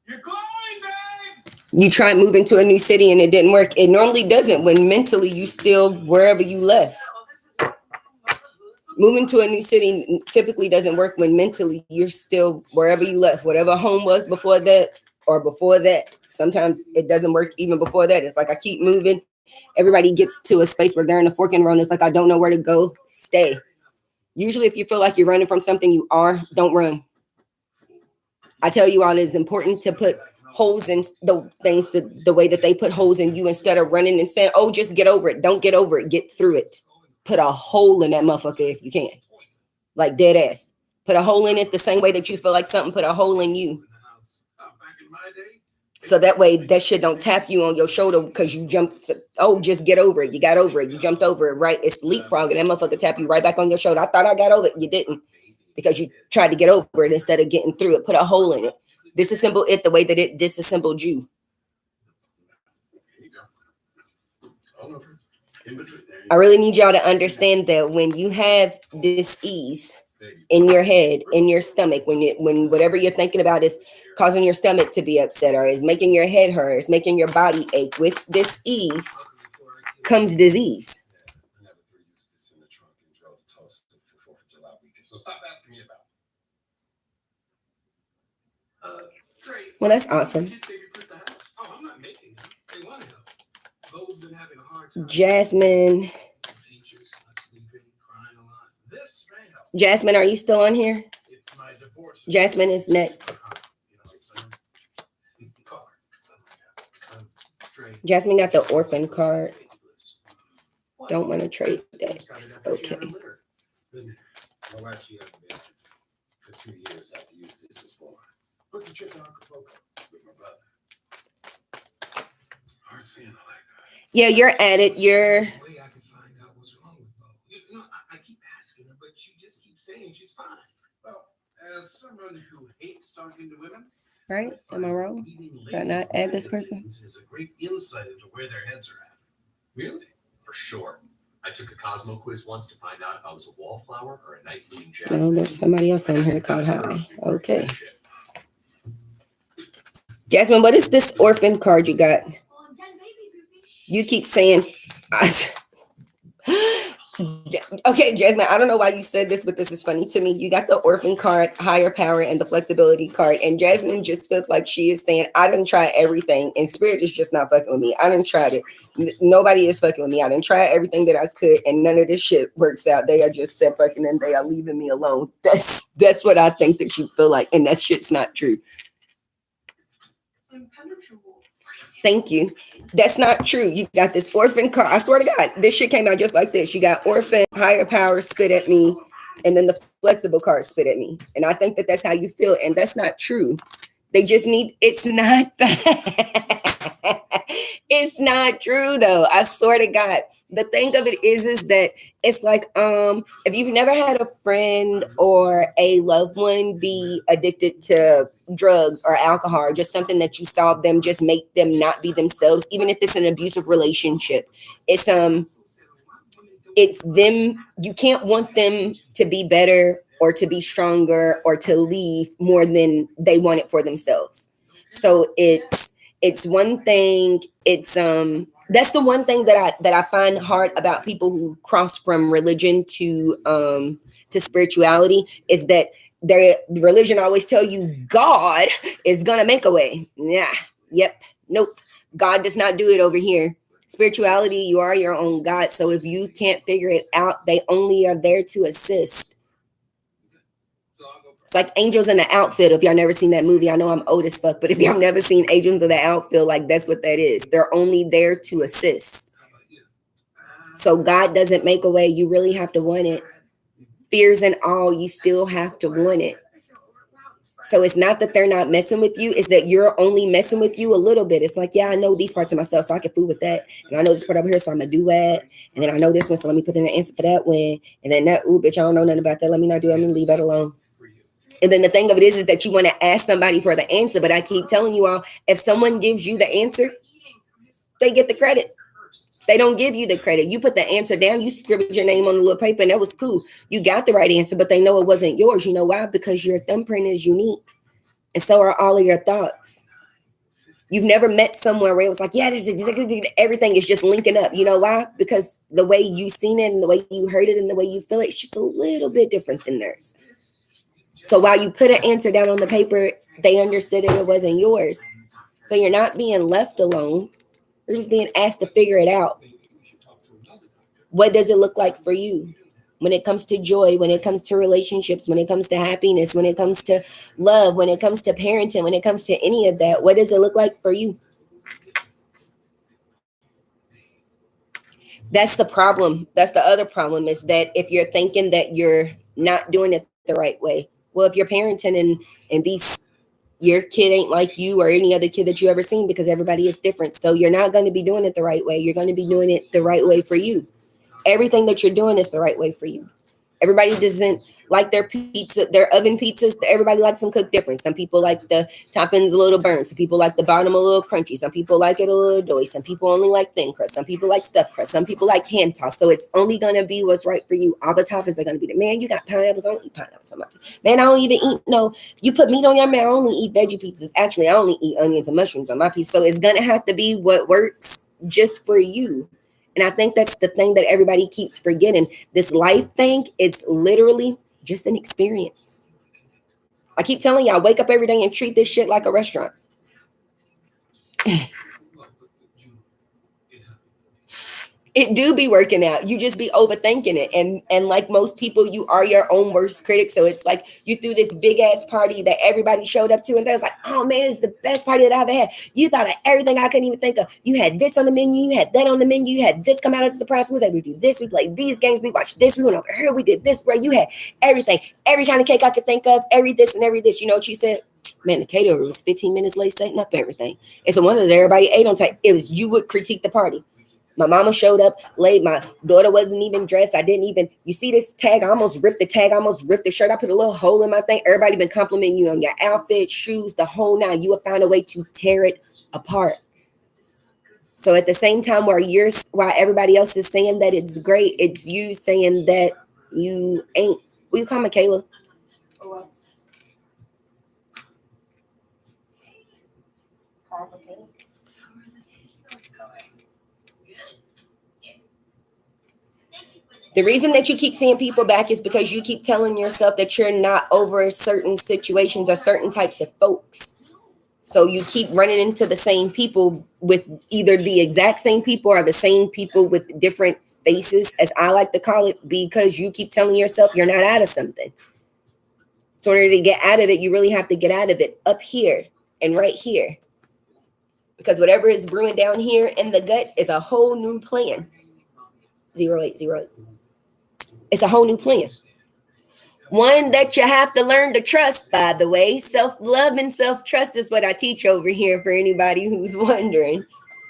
You're glowing, babe. You tried moving to a new city and it didn't work. It normally doesn't when mentally you still wherever you left. Moving to a new city typically doesn't work when mentally you're still wherever you left, whatever home was before that or before that. Sometimes it doesn't work even before that. It's like I keep moving. Everybody gets to a space where they're in a fork in the road. It's like, I don't know where to go. Stay. Usually if you feel like you're running from something you are, don't run. I tell you all, it is important to put holes in the things the way that they put holes in you instead of running and saying, oh, just get over it. Don't get over it. Get through it. Put a hole in that motherfucker if you can. Like dead ass. Put a hole in it the same way that you feel like something put a hole in you. So that way that shit don't tap you on your shoulder because you jumped. Oh, just get over it. You got over it. You jumped over it, right? It's leapfrogging. That motherfucker tap you right back on your shoulder. I thought I got over it. You didn't because you tried to get over it instead of getting through it. Put a hole in it. Disassemble it the way that it disassembled you. I really need y'all to understand that when you have this ease in your head, in your stomach, when whatever you're thinking about is causing your stomach to be upset or is making your head hurt, is making your body ache, with this ease comes disease. Well, that's awesome. Jasmine. Jasmine, are you still on here? Jasmine is next. Jasmine got the orphan card. Don't want to trade decks. Okay. My wife, she hasn't been for 2 years after you this was born. Booked the trip to Acapulco with my brother. Hard seeing her like that. Yeah, you're at it. You're. I can find out what's wrong with her. You know, I keep asking her, but she just keeps saying she's fine. Well, as someone who hates talking to women, Right? Am I wrong? Did I not add this person? Is a great insight into where their heads are at. Really? For sure. I took a Cosmo quiz once to find out if I was a wallflower or a night blooming jasmine. No, there's somebody else on here called Hi. Okay. Jasmine, what is this orphan card you got? You keep saying, okay, Jasmine, I don't know why you said this, but this is funny to me. You got the orphan card, higher power, and the flexibility card. And Jasmine just feels like she is saying, I done tried everything, and spirit is just not fucking with me. I done tried it. Nobody is fucking with me. I done tried everything that I could, and none of this shit works out. They are just set fucking and they are leaving me alone. That's what I think that you feel like, and that shit's not true. Thank you. That's not true. You got this orphan card. I swear to God, this shit came out just like this. You got orphan, higher power, spit at me, and then the flexible card spit at me. And I think that that's how you feel, and that's not true. They just need, it's not that. It's not true though. I swear to God. The thing of it is that it's like if you've never had a friend or a loved one be addicted to drugs or alcohol, or just something that you saw them just make them not be themselves, even if it's an abusive relationship, it's them. You can't want them to be better or to be stronger or to leave more than they want it for themselves. So it's one thing. It's that's the one thing that I find hard about people who cross from religion to spirituality, is that their religion always tell you God is gonna make a way. Yeah, yep, nope. God does not do it over here. Spirituality, you are your own God. So if you can't figure it out, they only are there to assist. It's like Angels in the Outfield. If y'all never seen that movie, I know I'm old as fuck, but if y'all never seen Angels in the Outfield, like that's what that is. They're only there to assist. So God doesn't make a way. You really have to want it. Fears and all, you still have to want it. So it's not that they're not messing with you, it's that you're only messing with you a little bit. It's like, yeah, I know these parts of myself, so I can fool with that. And I know this part over here, so I'm gonna do that. And then I know this one, so let me put in an answer for that one. And then that, ooh, bitch, I don't know nothing about that. Let me not do it. I'm gonna leave that alone. And then the thing of it is that you want to ask somebody for the answer, but I keep telling you all, if someone gives you the answer, they get the credit. They don't give you the credit. You put the answer down, you scribbled your name on the little paper, and that was cool. You got the right answer, but they know it wasn't yours. You know why? Because your thumbprint is unique, and so are all of your thoughts. You've never met somewhere where it was like, yeah, this is everything is just linking up. You know why? Because the way you seen it and the way you heard it and the way you feel it, it's just a little bit different than theirs. So while you put an answer down on the paper, they understood it wasn't yours. So you're not being left alone. You're just being asked to figure it out. What does it look like for you when it comes to joy, when it comes to relationships, when it comes to happiness, when it comes to love, when it comes to parenting, when it comes to any of that? What does it look like for you? That's the problem. That's the other problem, is that if you're thinking that you're not doing it the right way, well, if you're parenting and your kid ain't like you or any other kid that you ever seen, because everybody is different. So you're not going to be doing it the right way. You're going to be doing it the right way for you. Everything that you're doing is the right way for you. Everybody doesn't like their pizza, their oven pizzas. Everybody likes them cooked different. Some people like the toppings a little burnt. Some people like the bottom a little crunchy. Some people like it a little doughy. Some people only like thin crust. Some people like stuffed crust. Some people like hand tossed. So it's only going to be what's right for you. All the toppings are going to be man, you got pineapples. I don't eat pineapples. Man, I don't even eat, you put meat on your man. I only eat veggie pizzas. Actually, I only eat onions and mushrooms on my pizza. So it's going to have to be what works just for you. And I think that's the thing that everybody keeps forgetting. This life thing, it's literally just an experience. I keep telling y'all, wake up every day and treat this shit like a restaurant. It do be working out. You just be overthinking it. And like most people, you are your own worst critic. So it's like you threw this big ass party that everybody showed up to, and they was like, oh man, it's the best party that I've ever had. You thought of everything I couldn't even think of. You had this on the menu, you had that on the menu, you had this come out as a surprise. We was able to do this, we played these games, we watched this, we went over here, we did this, bro. You had everything, every kind of cake I could think of, every this and every this. You know what you said? Man, the caterer was 15 minutes late setting up everything. It's a wonder that everybody ate on time. It was, you would critique the party. My mama showed up late. My daughter wasn't even dressed. I didn't even, you see this tag? I almost ripped the tag. I almost ripped the shirt. I put a little hole in my thing. Everybody been complimenting you on your outfit, shoes, the whole nine. You will find a way to tear it apart. So at the same time, while everybody else is saying that it's great, it's you saying that you ain't. Will you call me Kayla? The reason that you keep seeing people back is because you keep telling yourself that you're not over certain situations or certain types of folks. So you keep running into the same people, with either the exact same people or the same people with different faces, as I like to call it, because you keep telling yourself you're not out of something. So in order to get out of it, you really have to get out of it up here and right here. Because whatever is brewing down here in the gut is a whole new plan. 0808. It's a whole new plan. One that you have to learn to trust, by the way. Self-love and self-trust is what I teach over here for anybody who's wondering.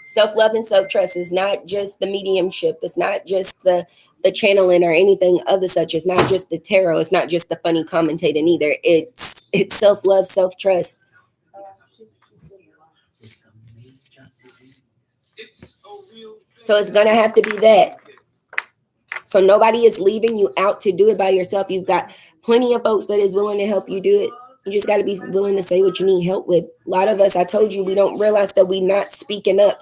Self-love and self-trust is not just the mediumship. It's not just the channeling or anything of the such. It's not just the tarot. It's not just the funny commentating either. It's self-love, self-trust. So it's gonna have to be that. So nobody is leaving you out to do it by yourself. You've got plenty of folks that is willing to help you do it. You just got to be willing to say what you need help with. A lot of us, I told you, we don't realize that we not speaking up.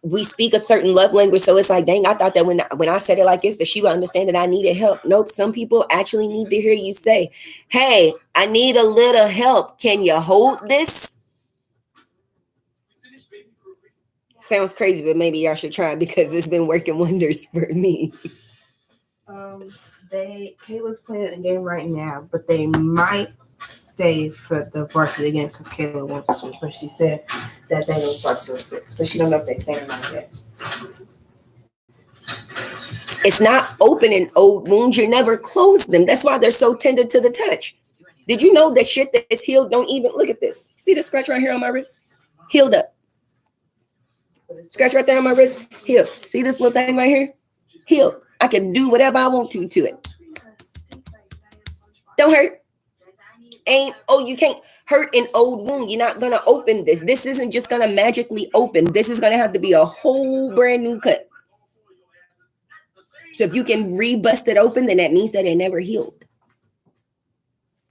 We speak a certain love language. So it's like, dang, I thought that when I said it like this, that she would understand that I needed help. Nope. Some people actually need to hear you say, hey, I need a little help. Can you hold this? Sounds crazy, but maybe y'all should try because it's been working wonders for me. Kayla's playing a game right now, but they might stay for the varsity again because Kayla wants to. But she said that they don't start till 6, but she don't know if they stay or not yet. It's not open in old wounds. You never close them. That's why they're so tender to the touch. Did you know that shit that is healed don't even look at this? See the scratch right here on my wrist? Healed up. Scratch right there on my wrist. Healed. See this little thing right here? Healed. I can do whatever I want to it. Don't hurt. You can't hurt an old wound. You're not going to open this. This isn't just going to magically open. This is going to have to be a whole brand new cut. So if you can re-bust it open, then that means that it never healed.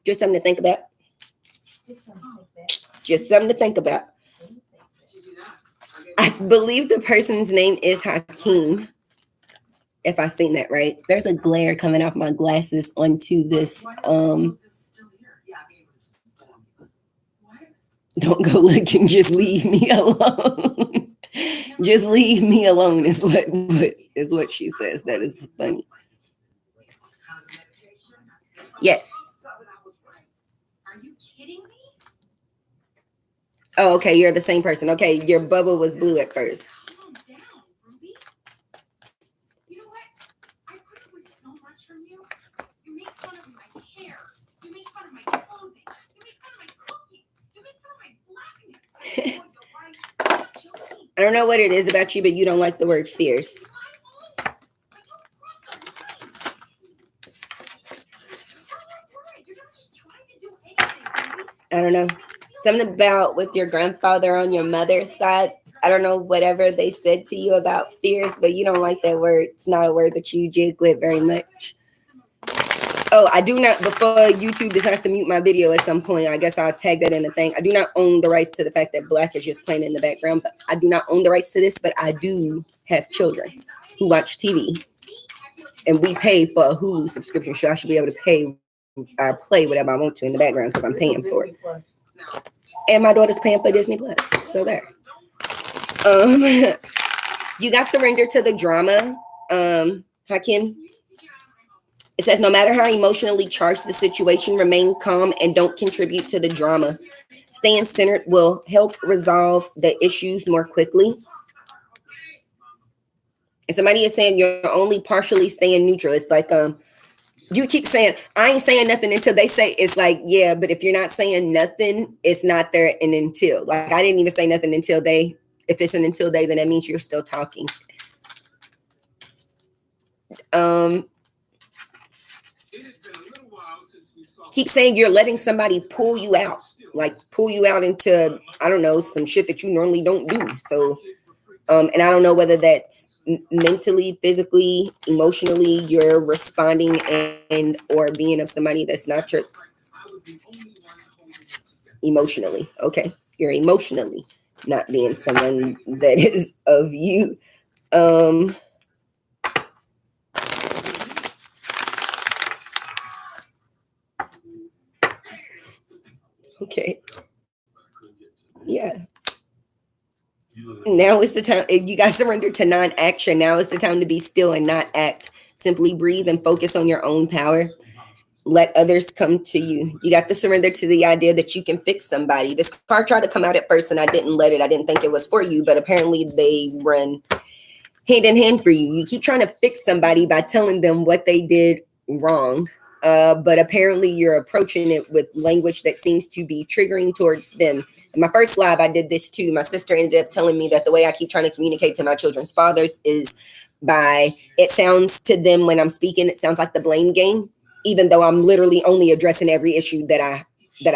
Just something to think about. Just something to think about. I believe the person's name is Hakeem. If I seen that right. There's a glare coming off my glasses onto this. Don't go looking, just leave me alone. Just leave me alone is what she says. That is funny. Yes. Are you kidding me? Oh, okay, you're the same person. Okay, your bubble was blue at first. Calm down, Ruby. You know what? I put up with so much from you. You make fun of my hair. You make fun of my clothing. You make fun of my cooking. You make fun of my blackness. You're right. I'm not joking. I don't know what it is about you, but you don't like the word fierce. I don't cross the line. You're not just trying to do anything, Ruby. I don't know. Something about with your grandfather on your mother's side. I don't know whatever they said to you about fierce, but you don't like that word. It's not a word that you jig with very much. Oh, I do not, before YouTube decides to mute my video at some point, I guess I'll tag that in the thing. I do not own the rights to the fact that Black is just playing in the background, but I do not own the rights to this, but I do have children who watch TV. And we pay for a Hulu subscription, so I should be able to play whatever I want to in the background because I'm paying for it. And my daughter's paying for Disney Plus. So there. You got surrendered to the drama, Hakim. It says, no matter how emotionally charged the situation, remain calm and don't contribute to the drama. Staying centered will help resolve the issues more quickly. And somebody is saying you're only partially staying neutral. It's like, you keep saying, I ain't saying nothing until they say, it's like, yeah, but if you're not saying nothing, it's not there an until. Like, I didn't even say nothing until they, if it's an until they, then that means you're still talking. Keep saying you're letting somebody pull you out, like pull you out into, I don't know, some shit that you normally don't do. So, and I don't know whether that's mentally, physically, emotionally, you're responding and or being of somebody that's not your emotionally. Okay. You're emotionally not being someone that is of you. Okay. Yeah. Now is the time. You guys surrender to non-action. Now is the time to be still and not act. Simply breathe and focus on your own power. Let others come to you. You got to surrender to the idea that you can fix somebody. This card tried to come out at first and I didn't let it. I didn't think it was for you, but apparently they run hand in hand for you. You keep trying to fix somebody by telling them what they did wrong. but apparently you're approaching it with language that seems to be triggering towards them. In my first live, I did this too. My sister ended up telling me that the way I keep trying to communicate to my children's fathers is by, it sounds to them when I'm speaking, it sounds like the blame game, even though I'm literally only addressing every issue that I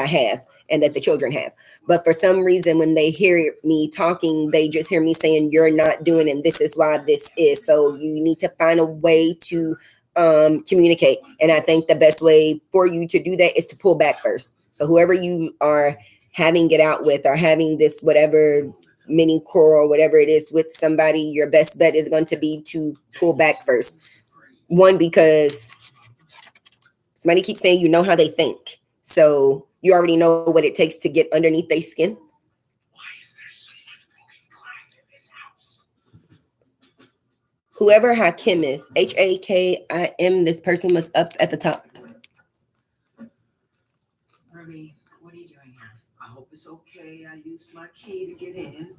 have and that the children have. But for some reason, when they hear me talking, they just hear me saying, you're not doing, and this is why this is. So you need to find a way to communicate. And I think the best way for you to do that is to pull back first. So whoever you are having it out with, or having this whatever mini quarrel, whatever it is with somebody, your best bet is going to be to pull back first. One, because somebody keeps saying you know how they think. So you already know what it takes to get underneath their skin. Why is there so much broken glass in this house? Whoever Hakim is, Hakim, this person was up at the top. Ruby, what are you doing here? I hope it's okay. I used my key to get in.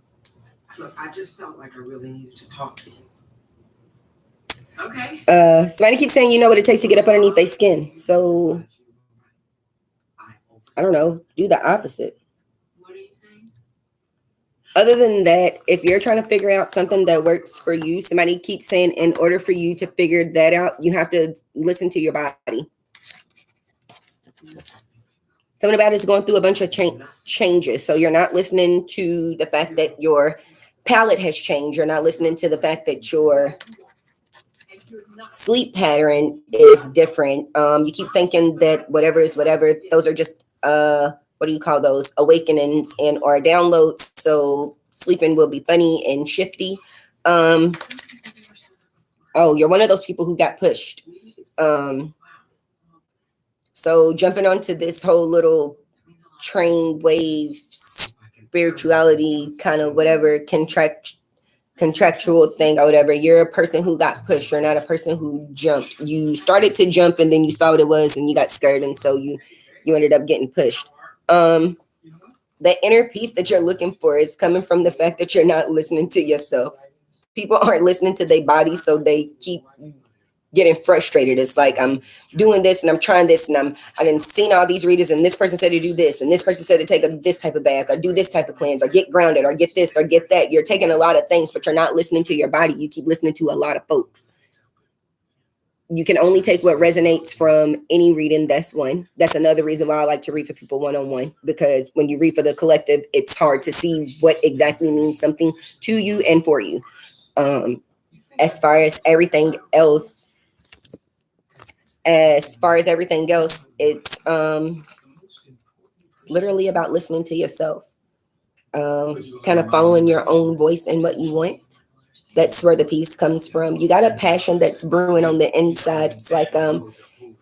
Look, I just felt like I really needed to talk to you. Okay. Somebody keeps saying you know what it takes to get up underneath their skin. So I don't know, do the opposite. What are you saying? Other than that, if you're trying to figure out something that works for you, somebody keeps saying in order for you to figure that out, you have to listen to your body. Something about it is going through a bunch of changes. So you're not listening to the fact that your palate has changed. You're not listening to the fact that your sleep pattern is different. You keep thinking that whatever is whatever. Those are just what do you call those? Awakenings and or downloads. So sleeping will be funny and shifty. Oh, you're one of those people who got pushed. So jumping onto this whole little train wave spirituality kind of whatever contractual thing or whatever, you're a person who got pushed. You're not a person who jumped. You started to jump and then you saw what it was and you got scared, and so you ended up getting pushed. The inner peace that you're looking for is coming from the fact that you're not listening to yourself. People aren't listening to their bodies, so they keep getting frustrated. It's like, I'm doing this and I'm trying this and I didn't seen all these readers and this person said to do this and this person said to take this type of bath or do this type of cleanse or get grounded or get this or get that. You're taking a lot of things, but you're not listening to your body. You keep listening to a lot of folks. You can only take what resonates from any reading. That's one. That's another reason why I like to read for people one-on-one, because when you read for the collective, it's hard to see what exactly means something to you and for you. As far as everything else, it's literally about listening to yourself, kind of following your own voice and what you want. That's where the peace comes from. You got a passion that's brewing on the inside. It's like,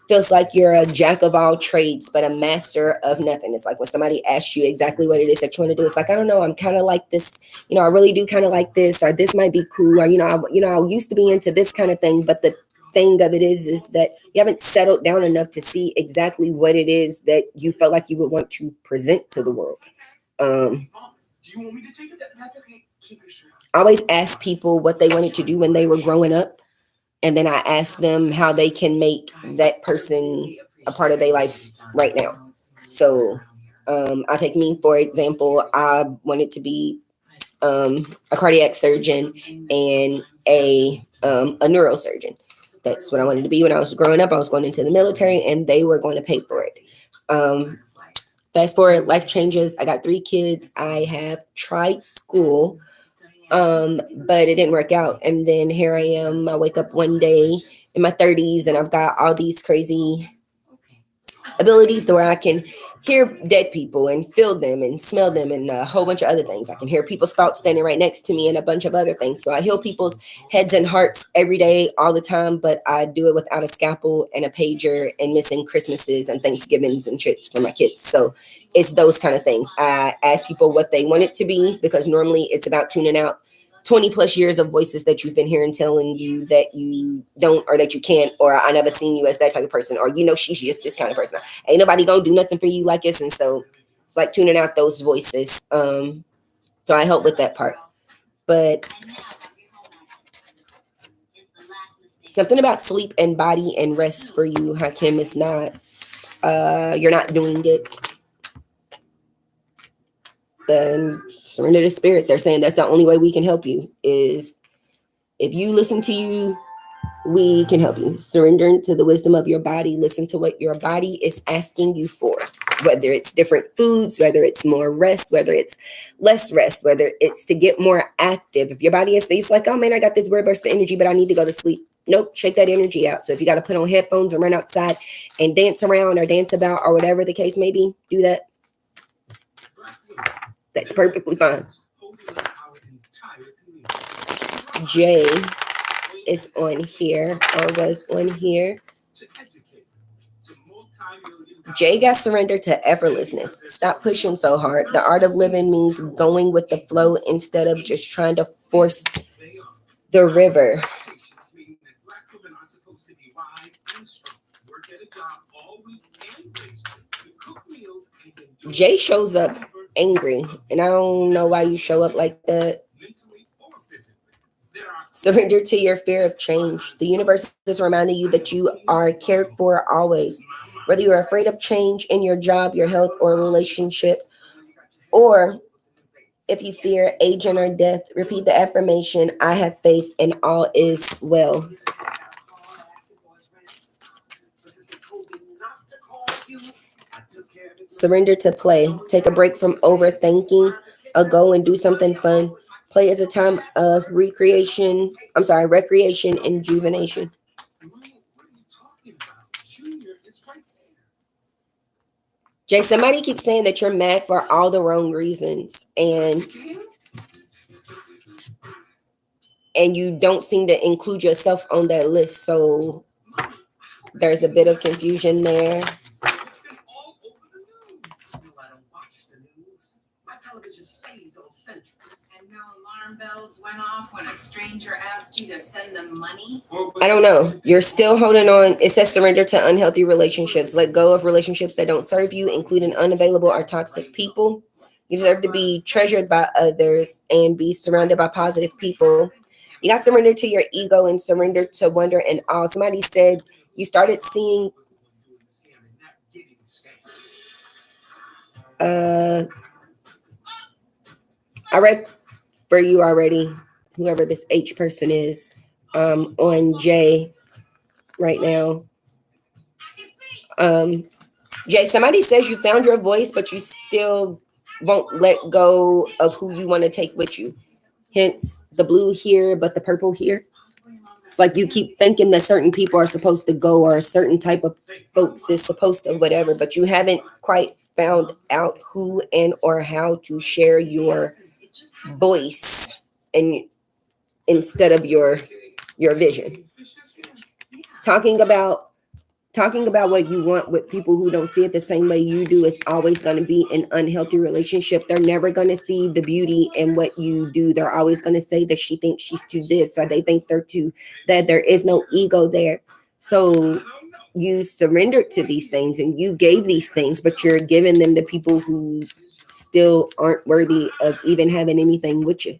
feels like you're a jack of all trades, but a master of nothing. It's like when somebody asks you exactly what it is that you want to do. It's like, I don't know. I'm kind of like this, I really do kind of like this, or this might be cool. Or, I used to be into this kind of thing. But the thing of it is that you haven't settled down enough to see exactly what it is that you felt like you would want to present to the world. Do you want me to take it? That's okay. Keep your shirt on. I always ask people what they wanted to do when they were growing up. And then I ask them how they can make that person a part of their life right now. So I'll take me, for example. I wanted to be a cardiac surgeon and a neurosurgeon. That's what I wanted to be when I was growing up. I was going into the military and they were going to pay for it. Fast forward, life changes. I got 3 kids. I have tried school, but it didn't work out. And then here I am. I wake up one day in my 30s and I've got all these crazy abilities to where I can hear dead people and feel them and smell them and a whole bunch of other things. I can hear people's thoughts standing right next to me and a bunch of other things. So I heal people's heads and hearts every day, all the time, but I do it without a scalpel and a pager and missing Christmases and Thanksgivings and trips for my kids. So it's those kind of things. I ask people what they want it to be, because normally it's about tuning out 20 plus years of voices that you've been hearing telling you that you don't, or that you can't, or I never seen you as that type of person, or she's just this kind of person. Ain't nobody gonna do nothing for you like this. And so it's like tuning out those voices. So I help with that part. But Something about sleep and body and rest for you, Hakim, is not, you're not doing it. Then surrender to spirit. They're saying that's the only way we can help you is if you listen to you, we can help you. Surrender to the wisdom of your body. Listen to what your body is asking you for, whether it's different foods, whether it's more rest, whether it's less rest, whether it's to get more active. If your body is like, oh man, I got this weird burst of energy, but I need to go to sleep. Nope, shake that energy out. So if you got to put on headphones and run outside and dance around or dance about or whatever the case may be, do that. That's perfectly fine. Jay is on here or was on here. Jay got surrendered to effortlessness. Stop pushing so hard. The art of living means going with the flow instead of just trying to force the river. Jay shows up angry, and I don't know why you show up like that. Surrender to your fear of change. The universe is reminding you that you are cared for always. Whether you're afraid of change in your job, your health, or relationship, or if you fear aging or death, repeat the affirmation, I have faith and all is well. Surrender to play. Take a break from overthinking. Go and do something fun. Play is a time of recreation, and rejuvenation. Jay, somebody keeps saying that you're mad for all the wrong reasons, and you don't seem to include yourself on that list. So there's a bit of confusion there. And no alarm bells went off when a stranger asked you to send them money? I don't know. You're still holding on. It says surrender to unhealthy relationships. Let go of relationships that don't serve you, including unavailable or toxic people. You deserve to be treasured by others and be surrounded by positive people. You got to surrender to your ego and surrender to wonder and awe. Somebody said you started seeing I read for you already, whoever this H person is, on Jay right now. Jay, somebody says you found your voice, but you still won't let go of who you want to take with you. Hence the blue here, but the purple here. It's like you keep thinking that certain people are supposed to go or a certain type of folks is supposed to whatever, but you haven't quite found out who and or how to share your voice and instead of your vision. Talking about what you want with people who don't see it the same way you do is always going to be an unhealthy relationship. They're never going to see the beauty in what you do. They're always going to say that she thinks she's too this, or they think they're too that. There is no ego there. So you surrendered to these things and you gave these things, but you're giving them to people who still aren't worthy of even having anything with you.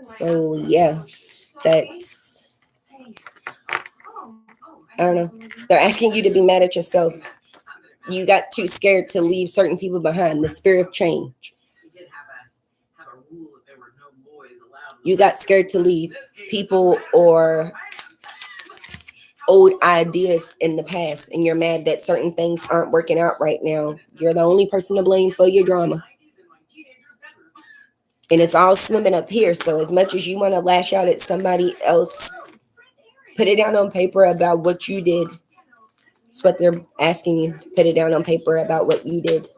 So yeah, that's, I don't know. They're asking you to be mad at yourself. You got too scared to leave certain people behind. The fear of change. You got scared to leave people or old ideas in the past, and you're mad that certain things aren't working out right now. You're the only person to blame for your drama. And it's all swimming up here. So as much as you want to lash out at somebody else, put it down on paper about what you did. That's what they're asking you. Put it down on paper about what you did.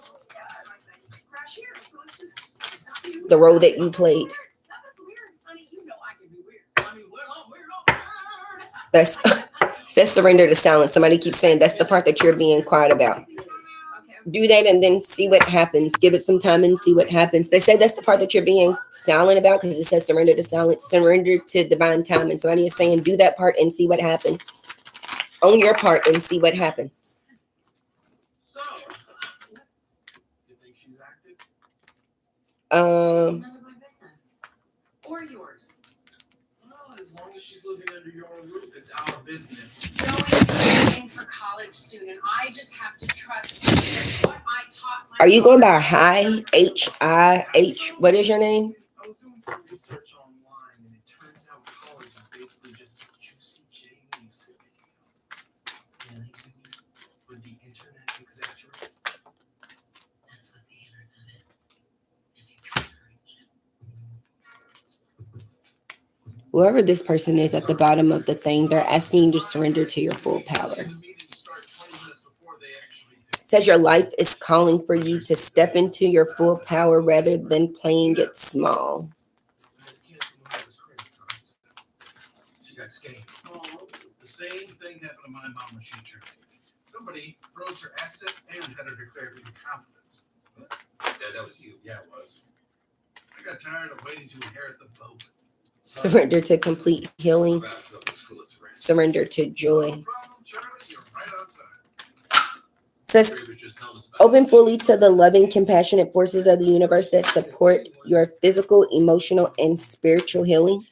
The role that you played. That's says surrender to silence. Somebody keeps saying that's the part that you're being quiet about. Do that and then see what happens. Give it some time and see what happens. They say that's the part that you're being silent about because it says surrender to silence, surrender to divine time. And somebody is saying do that part and see what happens. Own your part and see what happens. So, you think she's active? None of my business. Or yours. Well, as long as she's living under your roof, it's our business. Joey's going for college soon, and I just have to trust that what I taught my Are you going by daughter- Hi, H-I-H? What is your name? I was doing some research online, and it turns out college is basically just juicy J music. Really? Would the internet exaggerate? That's what the internet is. And exaggeration. Whoever this person is at the bottom of the thing, they're asking you to surrender to your full power. The meeting starts 20 minutes before they actually do. Says your life is calling for you to step into your full power rather than playing it small. I canceled my mother's credit cards. She got scammed. Oh, the same thing happened to my mom when she turned 80. Somebody froze her assets and had her declared incompetent. Yeah, that was you. Yeah, it was. I got tired of waiting to inherit the boat. Surrender to complete healing. Surrender to joy. No problem, Charlie. You're right on time. Says He was just telling us about open fully to the loving, compassionate forces of the universe that support your physical, emotional, and spiritual healing.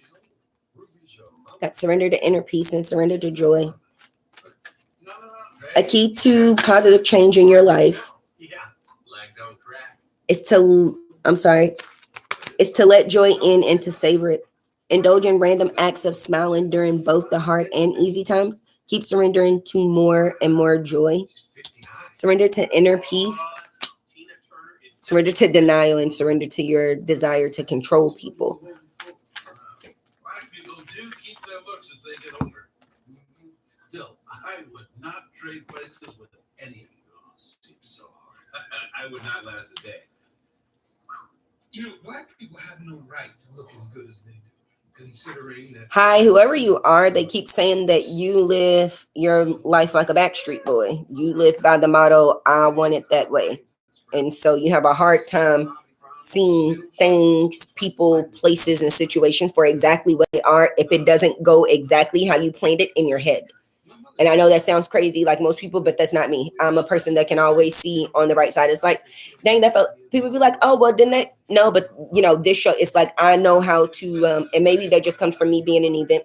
Got surrender to inner peace and surrender to joy. A key to positive change in your life Yeah, lag don't crack. is to let joy in and to savor it. Indulge in random acts of smiling during both the hard and easy times. Keep surrendering to more and more joy. 59. Surrender to inner peace. Tina Turner is Surrender to denial and surrender to your desire to control people. Black people do keep their looks as they get older. Still, I would not trade places with any of you. Oh, seems so hard. I would not last a day. You know, black people have no right to look as good as they do, considering that. Hi, whoever you are, they keep saying that you live your life like a backstreet boy. You live by the motto, I want it that way. And so you have a hard time seeing things, people, places, and situations for exactly what they are if it doesn't go exactly how you planned it in your head. And I know that sounds crazy like most people, but that's not me. I'm a person that can always see on the right side. It's like, dang, that felt, people be like, oh, well, didn't they? No, but this show, it's like, I know how to, and maybe that just comes from me being an event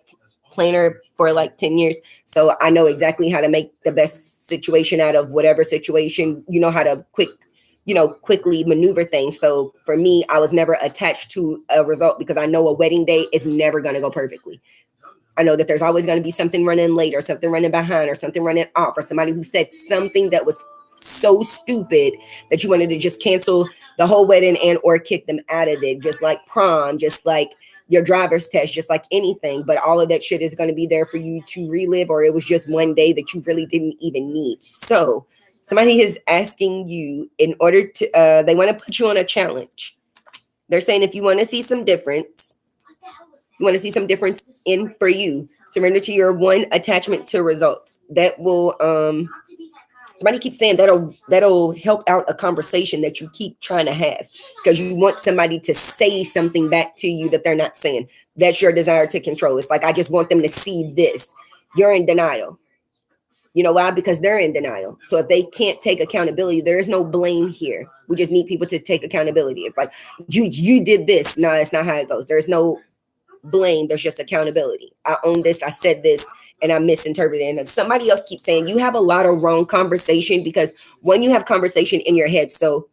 planner for like 10 years. So I know exactly how to make the best situation out of whatever situation, how to quickly maneuver things. So for me, I was never attached to a result because I know a wedding day is never going to go perfectly. I know that there's always going to be something running late or something running behind or something running off or somebody who said something that was so stupid that you wanted to just cancel the whole wedding and or kick them out of it. Just like prom, just like your driver's test, just like anything. But all of that shit is going to be there for you to relive, or it was just one day that you really didn't even need. So somebody is asking you in order to, they want to put you on a challenge. They're saying if you want to see some difference, you want to see some difference in for you, surrender to your one attachment to results. That will, somebody keeps saying that'll help out a conversation that you keep trying to have because you want somebody to say something back to you that they're not saying. That's your desire to control. It's like, I just want them to see this. You're in denial. You know why? Because they're in denial. So if they can't take accountability, there is no blame here. We just need people to take accountability. It's like, you did this. No, it's not how it goes. There's no blame. There's just accountability. I own this. I said this and I misinterpreted it. And somebody else keeps saying you have a lot of wrong conversation because when you have conversation in your head, so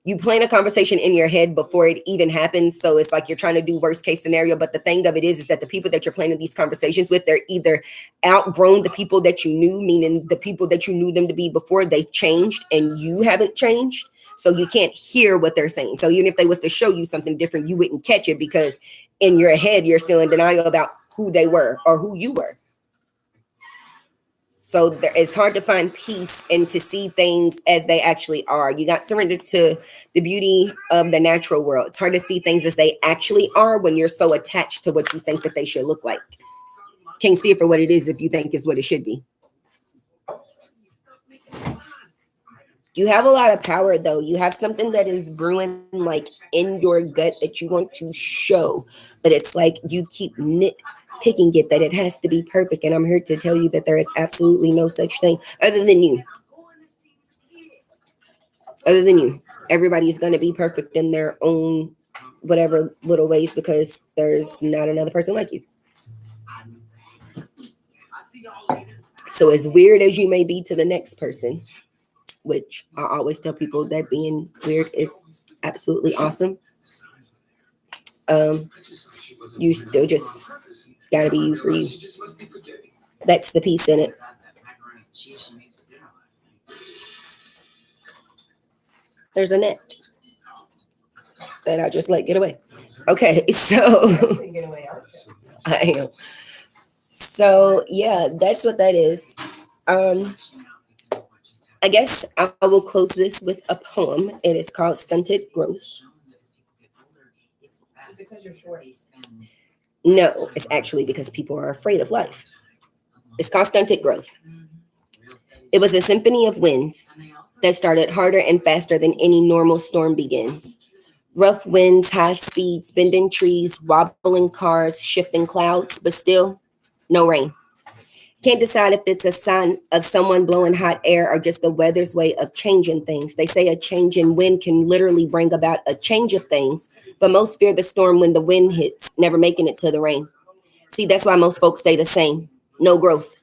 you plan a conversation in your head before it even happens. So it's like you're trying to do worst case scenario. But the thing of it is that the people that you're planning these conversations with, they're either outgrown the people that you knew, meaning the people that you knew them to be before, they've changed and you haven't changed. So you can't hear what they're saying. So even if they was to show you something different, you wouldn't catch it because in your head, you're still in denial about who they were or who you were. So it's hard to find peace and to see things as they actually are. You got surrendered to the beauty of the natural world. It's hard to see things as they actually are when you're so attached to what you think that they should look like. Can't see it for what it is if you think it's what it should be. You have a lot of power, though. You have something that is brewing like in your gut that you want to show. But it's like you keep nitpicking it that it has to be perfect. And I'm here to tell you that there is absolutely no such thing other than you. Other than you. everybody's going to be perfect in their own whatever little ways because there's not another person like you. So as weird as you may be to the next person, which I always tell people that being weird is absolutely awesome, you still just gotta be you for you. That's the piece in it. There's a net that I just let get away. Okay, so I am. So yeah, that's what that is. I guess I will close this with a poem. It is called Stunted Growth. Is it because you're short? No, it's actually because people are afraid of life. It's called Stunted Growth. It was a symphony of winds that started harder and faster than any normal storm begins. Rough winds, high speeds, bending trees, wobbling cars, shifting clouds, but still no rain. Can't decide if it's a sign of someone blowing hot air or just the weather's way of changing things. They say a change in wind can literally bring about a change of things, but most fear the storm when the wind hits, never making it to the rain. See, that's why most folks stay the same. No growth.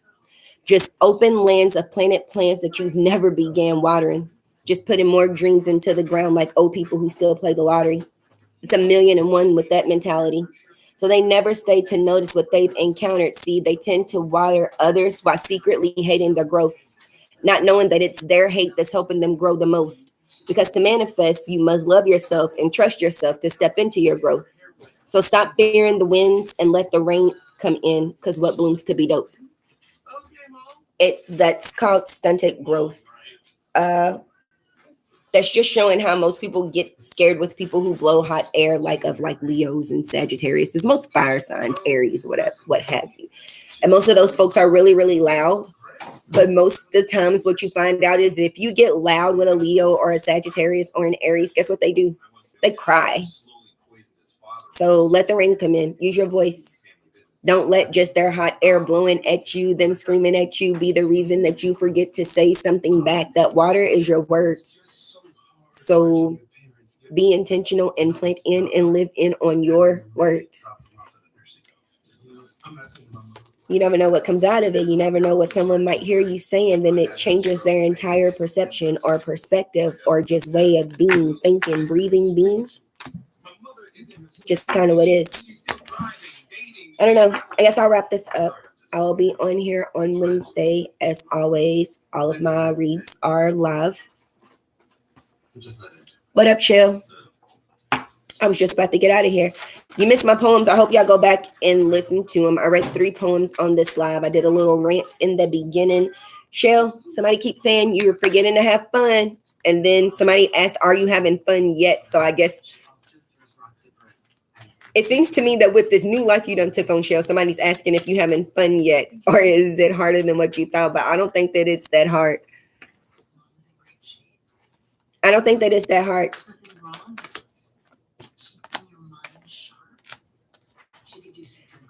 Just open lands of planted plants that you've never began watering. Just putting more dreams into the ground like old people who still play the lottery. It's 1,000,001 with that mentality. So they never stay to notice what they've encountered. See, they tend to water others while secretly hating their growth, not knowing that it's their hate that's helping them grow the most. Because to manifest, you must love yourself and trust yourself to step into your growth. So stop fearing the winds and let the rain come in, because what blooms could be dope. That's called Stunted Growth. That's just showing how most people get scared with people who blow hot air, like Leos and Sagittarius. It's most fire signs, Aries, whatever, what have you. And most of those folks are really, really loud. But most of the times what you find out is if you get loud with a Leo or a Sagittarius or an Aries, guess what they do? They cry. So let the rain come in. Use your voice. Don't let just their hot air blowing at you, them screaming at you, be the reason that you forget to say something back. That water is your words. So be intentional and plant in and live in on your words. You never know what comes out of it. You never know what someone might hear you saying. Then it changes their entire perception or perspective or just way of being, thinking, breathing, being. Just kind of what it is. I don't know. I guess I'll wrap this up. I will be on here on Wednesday. As always, all of my reads are live. What up, Shell? I was just about to get out of here. You missed my poems. I hope y'all go back and listen to them. I read 3 poems on this live. I did a little rant in the beginning. Shell, somebody keeps saying you're forgetting to have fun. And then somebody asked, are you having fun yet? So I guess it seems to me that with this new life you done took on, Shell, somebody's asking if you having fun yet. Or is it harder than what you thought? But I don't think that it's that hard. I don't think that it's that hard.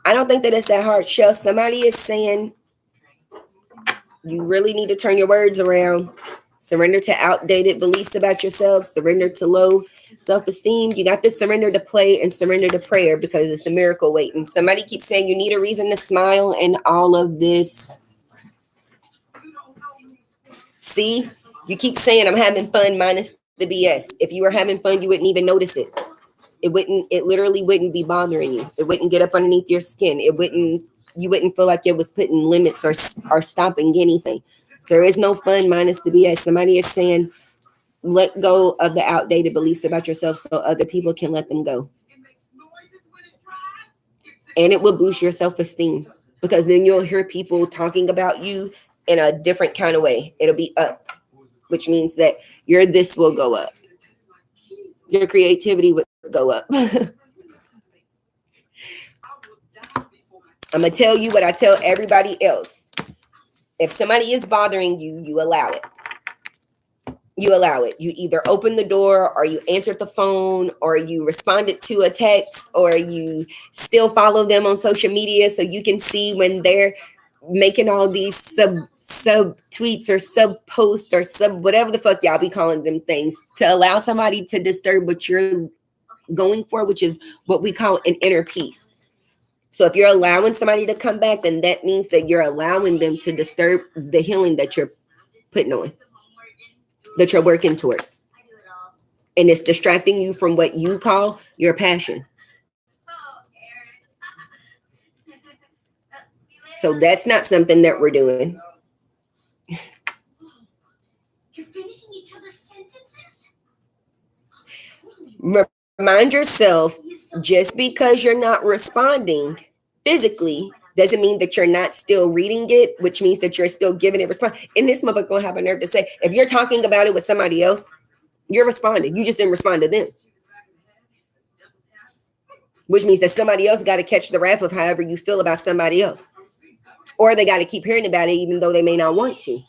I don't think that it's that hard. Shell, somebody is saying you really need to turn your words around. Surrender to outdated beliefs about yourself. Surrender to low self-esteem. You got to surrender to play and surrender to prayer because it's a miracle waiting. Somebody keeps saying you need a reason to smile and all of this. See, you keep saying I'm having fun minus the BS. If you were having fun, you wouldn't even notice it. It literally wouldn't be bothering you. It wouldn't get up underneath your skin. You wouldn't feel like it was putting limits or stopping anything. There is no fun minus the BS. Somebody is saying, let go of the outdated beliefs about yourself so other people can let them go. And it will boost your self-esteem because then you'll hear people talking about you in a different kind of way. It'll be up, which means that your this will go up. Your creativity would go up. I'm going to tell you what I tell everybody else. If somebody is bothering you, you allow it. You allow it. You either open the door or you answered the phone or you responded to a text or you still follow them on social media so you can see when they're making all these sub tweets or sub posts or sub whatever the fuck y'all be calling them things to allow somebody to disturb what you're going for, which is what we call an inner peace. So if you're allowing somebody to come back, then that means that you're allowing them to disturb the healing that you're putting on, that you're working towards. And it's distracting you from what you call your passion. So that's not something that we're doing. You're finishing each other's sentences? Remind yourself, just because you're not responding physically doesn't mean that you're not still reading it, which means that you're still giving it response. And this motherfucker gonna have a nerve to say, if you're talking about it with somebody else, you're responding. You just didn't respond to them. Which means that somebody else got to catch the wrath of however you feel about somebody else. Or they got to keep hearing about it even though they may not want to.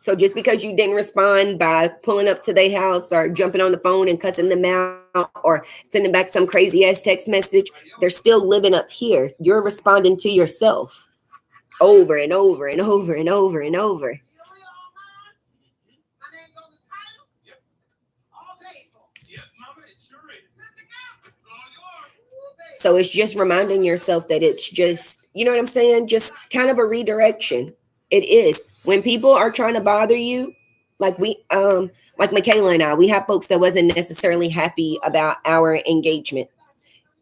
So just because you didn't respond by pulling up to their house or jumping on the phone and cussing them out or sending back some crazy ass text message, they're still living up here. You're responding to yourself over and over and over and over and over. So it's just reminding yourself that it's just, you know what I'm saying? Just kind of a redirection. It is. When people are trying to bother you, like Michaela and I, we have folks that wasn't necessarily happy about our engagement.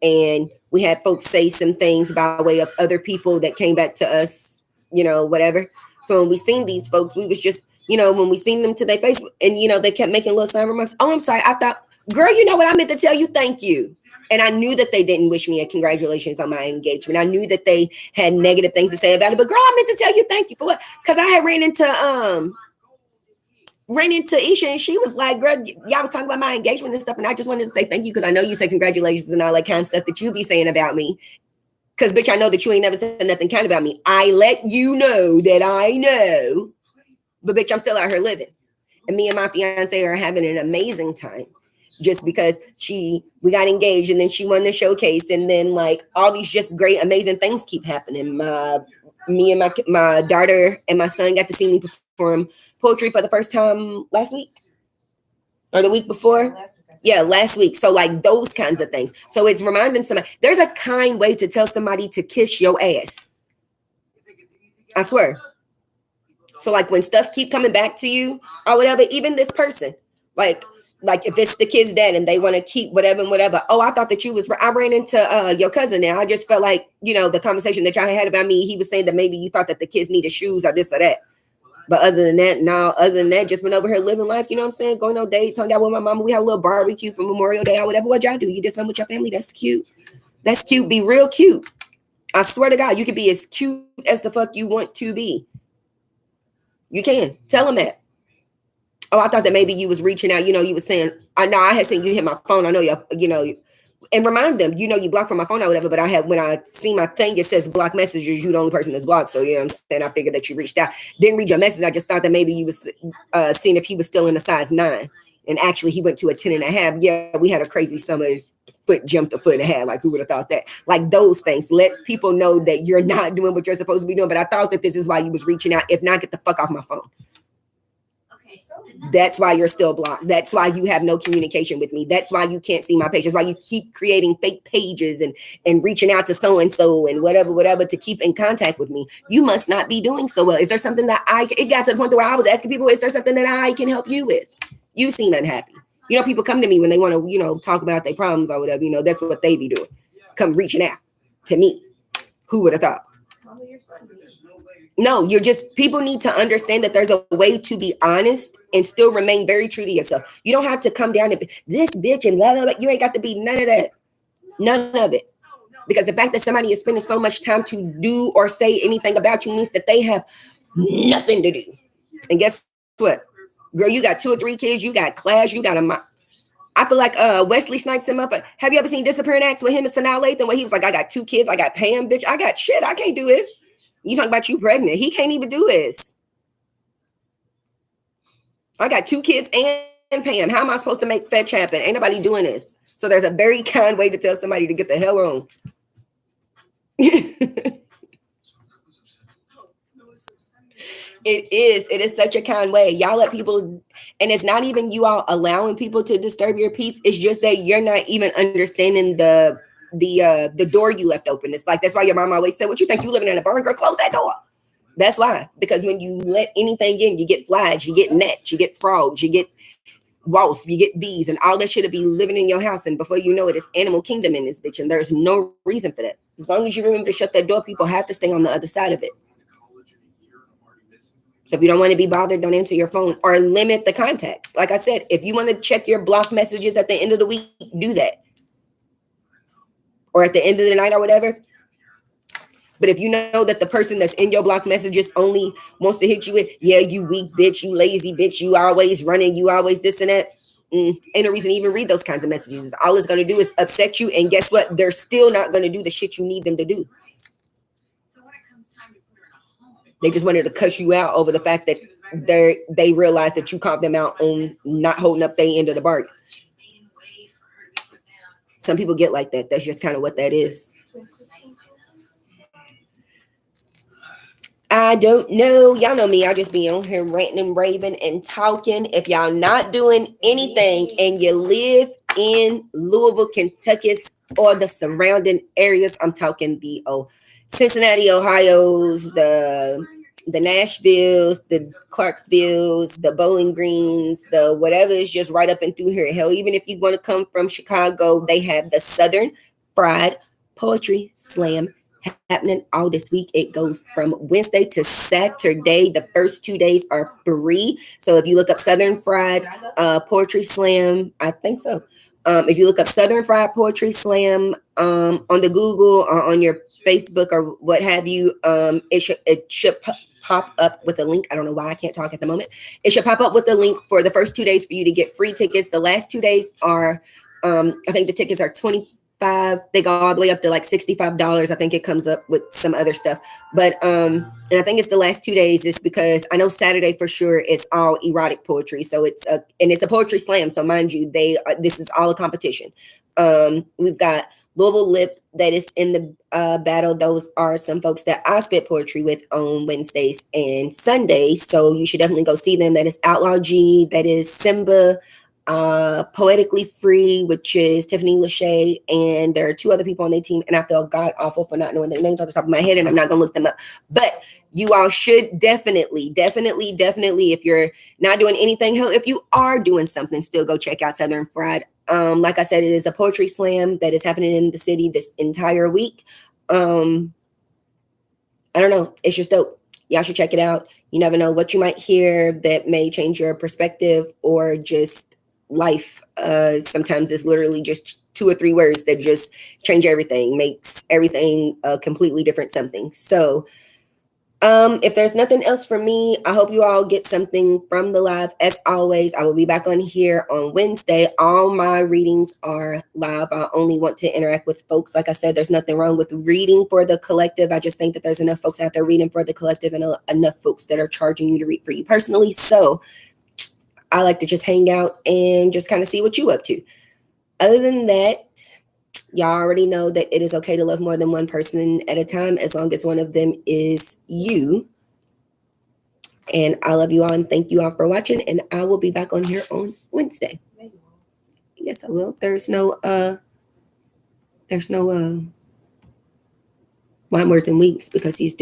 And we had folks say some things by way of other people that came back to us, you know, whatever. So when we seen these folks, we was just, you know, when we seen them to their face and, you know, they kept making little side remarks. Oh, I'm sorry. I thought, girl, you know what? I meant to tell you, thank you. And I knew that they didn't wish me a congratulations on my engagement. I knew that they had negative things to say about it. But girl, I meant to tell you thank you for what? Because I had ran into Isha and she was like, girl, y'all was talking about my engagement and stuff. And I just wanted to say thank you because I know you say congratulations and all that kind of stuff that you be saying about me. Because, bitch, I know that you ain't never said nothing kind about me. I let you know that I know. But, bitch, I'm still out here living. And me and my fiance are having an amazing time. Just because we got engaged and then she won the showcase and then like all these just great, amazing things keep happening. Me and my daughter and my son got to see me perform poetry for the first time last week or the week before. Yeah, last week. So like those kinds of things. So it's reminding somebody, there's a kind way to tell somebody to kiss your ass. I swear. So like when stuff keep coming back to you or whatever, even this person, like if it's the kid's dad and they want to keep whatever and whatever. Oh, I thought that I ran into your cousin now. I just felt like, you know, the conversation that y'all had about me, he was saying that maybe you thought that the kids needed shoes or this or that. But other than that, just went over here living life, you know what I'm saying? Going on dates, hung out with my mama. We had a little barbecue for Memorial Day or whatever. What y'all do? You did something with your family? That's cute. That's cute. Be real cute. I swear to God, you can be as cute as the fuck you want to be. You can. Tell them that. Oh, I thought that maybe you was reaching out. You know, you was saying, I know I had seen you hit my phone. I know you know, and remind them, you know, you blocked from my phone or whatever. But when I see my thing, it says block messages. You the only person that's blocked. So, yeah, I'm saying I figured that you reached out. Didn't read your message. I just thought that maybe you was seeing if he was still in a size 9. And actually, he went to a 10.5. Yeah, we had a crazy summer. His foot jumped a foot and a half. Like, who would have thought that? Like, those things. Let people know that you're not doing what you're supposed to be doing. But I thought that this is why you was reaching out. If not, get the fuck off my phone. That's why you're still blocked. That's why you have no communication with me. That's why you can't see my page. That's why you keep creating fake pages and reaching out to so-and-so and whatever to keep in contact with me. You must not be doing so well. Is there something that it got to the point where I was asking people, is there something that I can help you with? You seem unhappy. You know, people come to me when they want to, you know, talk about their problems or whatever, you know, that's what they be doing. Come reaching out to me. Who would have thought? No, people need to understand that there's a way to be honest and still remain very true to yourself. You don't have to come down and be this bitch and blah, blah, blah. You ain't got to be none of that. None of it. Because the fact that somebody is spending so much time to do or say anything about you means that they have nothing to do. And guess what? Girl, you got 2 or 3 kids. You got class. You got I feel like Wesley Snipes him up. Have you ever seen Disappearing Acts with him and Sanaa Lathan where he was like, I got 2 kids. I got Pam, bitch. I got shit. I can't do this. You talking about you pregnant. He can't even do this. I got 2 kids and Pam. How am I supposed to make fetch happen? Ain't nobody doing this. So there's a very kind way to tell somebody to get the hell on. It is. It is such a kind way. Y'all let people, and it's not even you all allowing people to disturb your peace. It's just that you're not even understanding the door you left open. It's like that's why your mom always said, "What you think you living in a barn? Girl, close that door." That's why. Because when you let anything in, you get flies, you get gnats, you get frogs, you get wasps, you get bees, and all that shit will be living in your house. And before you know it, it's animal kingdom in this bitch. And there's no reason for that. As long as you remember to shut that door, people have to stay on the other side of it. So if you don't want to be bothered, don't answer your phone or limit the contacts. Like I said, if you want to check your block messages at the end of the week, do that. Or at the end of the night or whatever. But if you know that the person that's in your block messages only wants to hit you with, yeah, you weak bitch, you lazy bitch, you always running, you always this and that, ain't no reason to even read those kinds of messages. All it's going to do is upset you. And guess what? They're still not going to do the shit you need them to do. They just wanted to cuss you out over the fact that they realized that you called them out on not holding up their end of the bargain. Some people get like that. That's just kind of what that is. I don't know. Y'all know me. I just be on here ranting and raving and talking. If y'all not doing anything and you live in Louisville, Kentucky, or the surrounding areas, I'm talking the Cincinnati, Ohio's, the Nashvilles, the Clarksvilles, the Bowling Greens, the whatever is just right up and through here. Hell, even if you want to come from Chicago, they have the Southern Fried Poetry Slam happening all this week. It goes from Wednesday to Saturday. The first 2 days are free. So if you look up Southern Fried Poetry Slam, I think so. If you look up Southern Fried Poetry Slam on the Google or on your Facebook or what have you, it should pop up with a link. I don't know why I can't talk at the moment. It should pop up with a link for the first 2 days for you to get free tickets. The last 2 days are, I think the tickets are $25. They go all the way up to like $65. I think it comes up with some other stuff. But and I think it's the last 2 days is because I know Saturday for sure it's all erotic poetry. So it's a poetry slam. So mind you, this is all a competition. We've got Louisville Lip that is in the battle. Those are some folks that I spit poetry with on Wednesdays and Sundays. So you should definitely go see them. That is Outlaw G, that is Simba, Poetically Free, which is Tiffany Lachey, and there are 2 other people on their team, and I feel god awful for not knowing their names off the top of my head, and I'm not gonna look them up. But you all should definitely, if you're not doing anything, hell, if you are doing something, still go check out Southern Fried. Like I said, it is a poetry slam that is happening in the city this entire week. I don't know, it's just dope. Y'all should check it out. You never know what you might hear that may change your perspective or just life. Sometimes it's literally just 2 or 3 words that just change everything, makes everything a completely different something. So if there's nothing else for me, I hope you all get something from the live. As always, I will be back on here on Wednesday. All my readings are live. I only want to interact with folks. Like I said, there's nothing wrong with reading for the collective. I just think that there's enough folks out there reading for the collective and enough folks that are charging you to read for you personally. So I like to just hang out and just kind of see what you up to. Other than that, y'all already know that it is okay to love more than one person at a time as long as one of them is you. And I love you all and thank you all for watching. And I will be back on here on Wednesday. Yes, I will. There's no Wine Words and Weeks because he's doing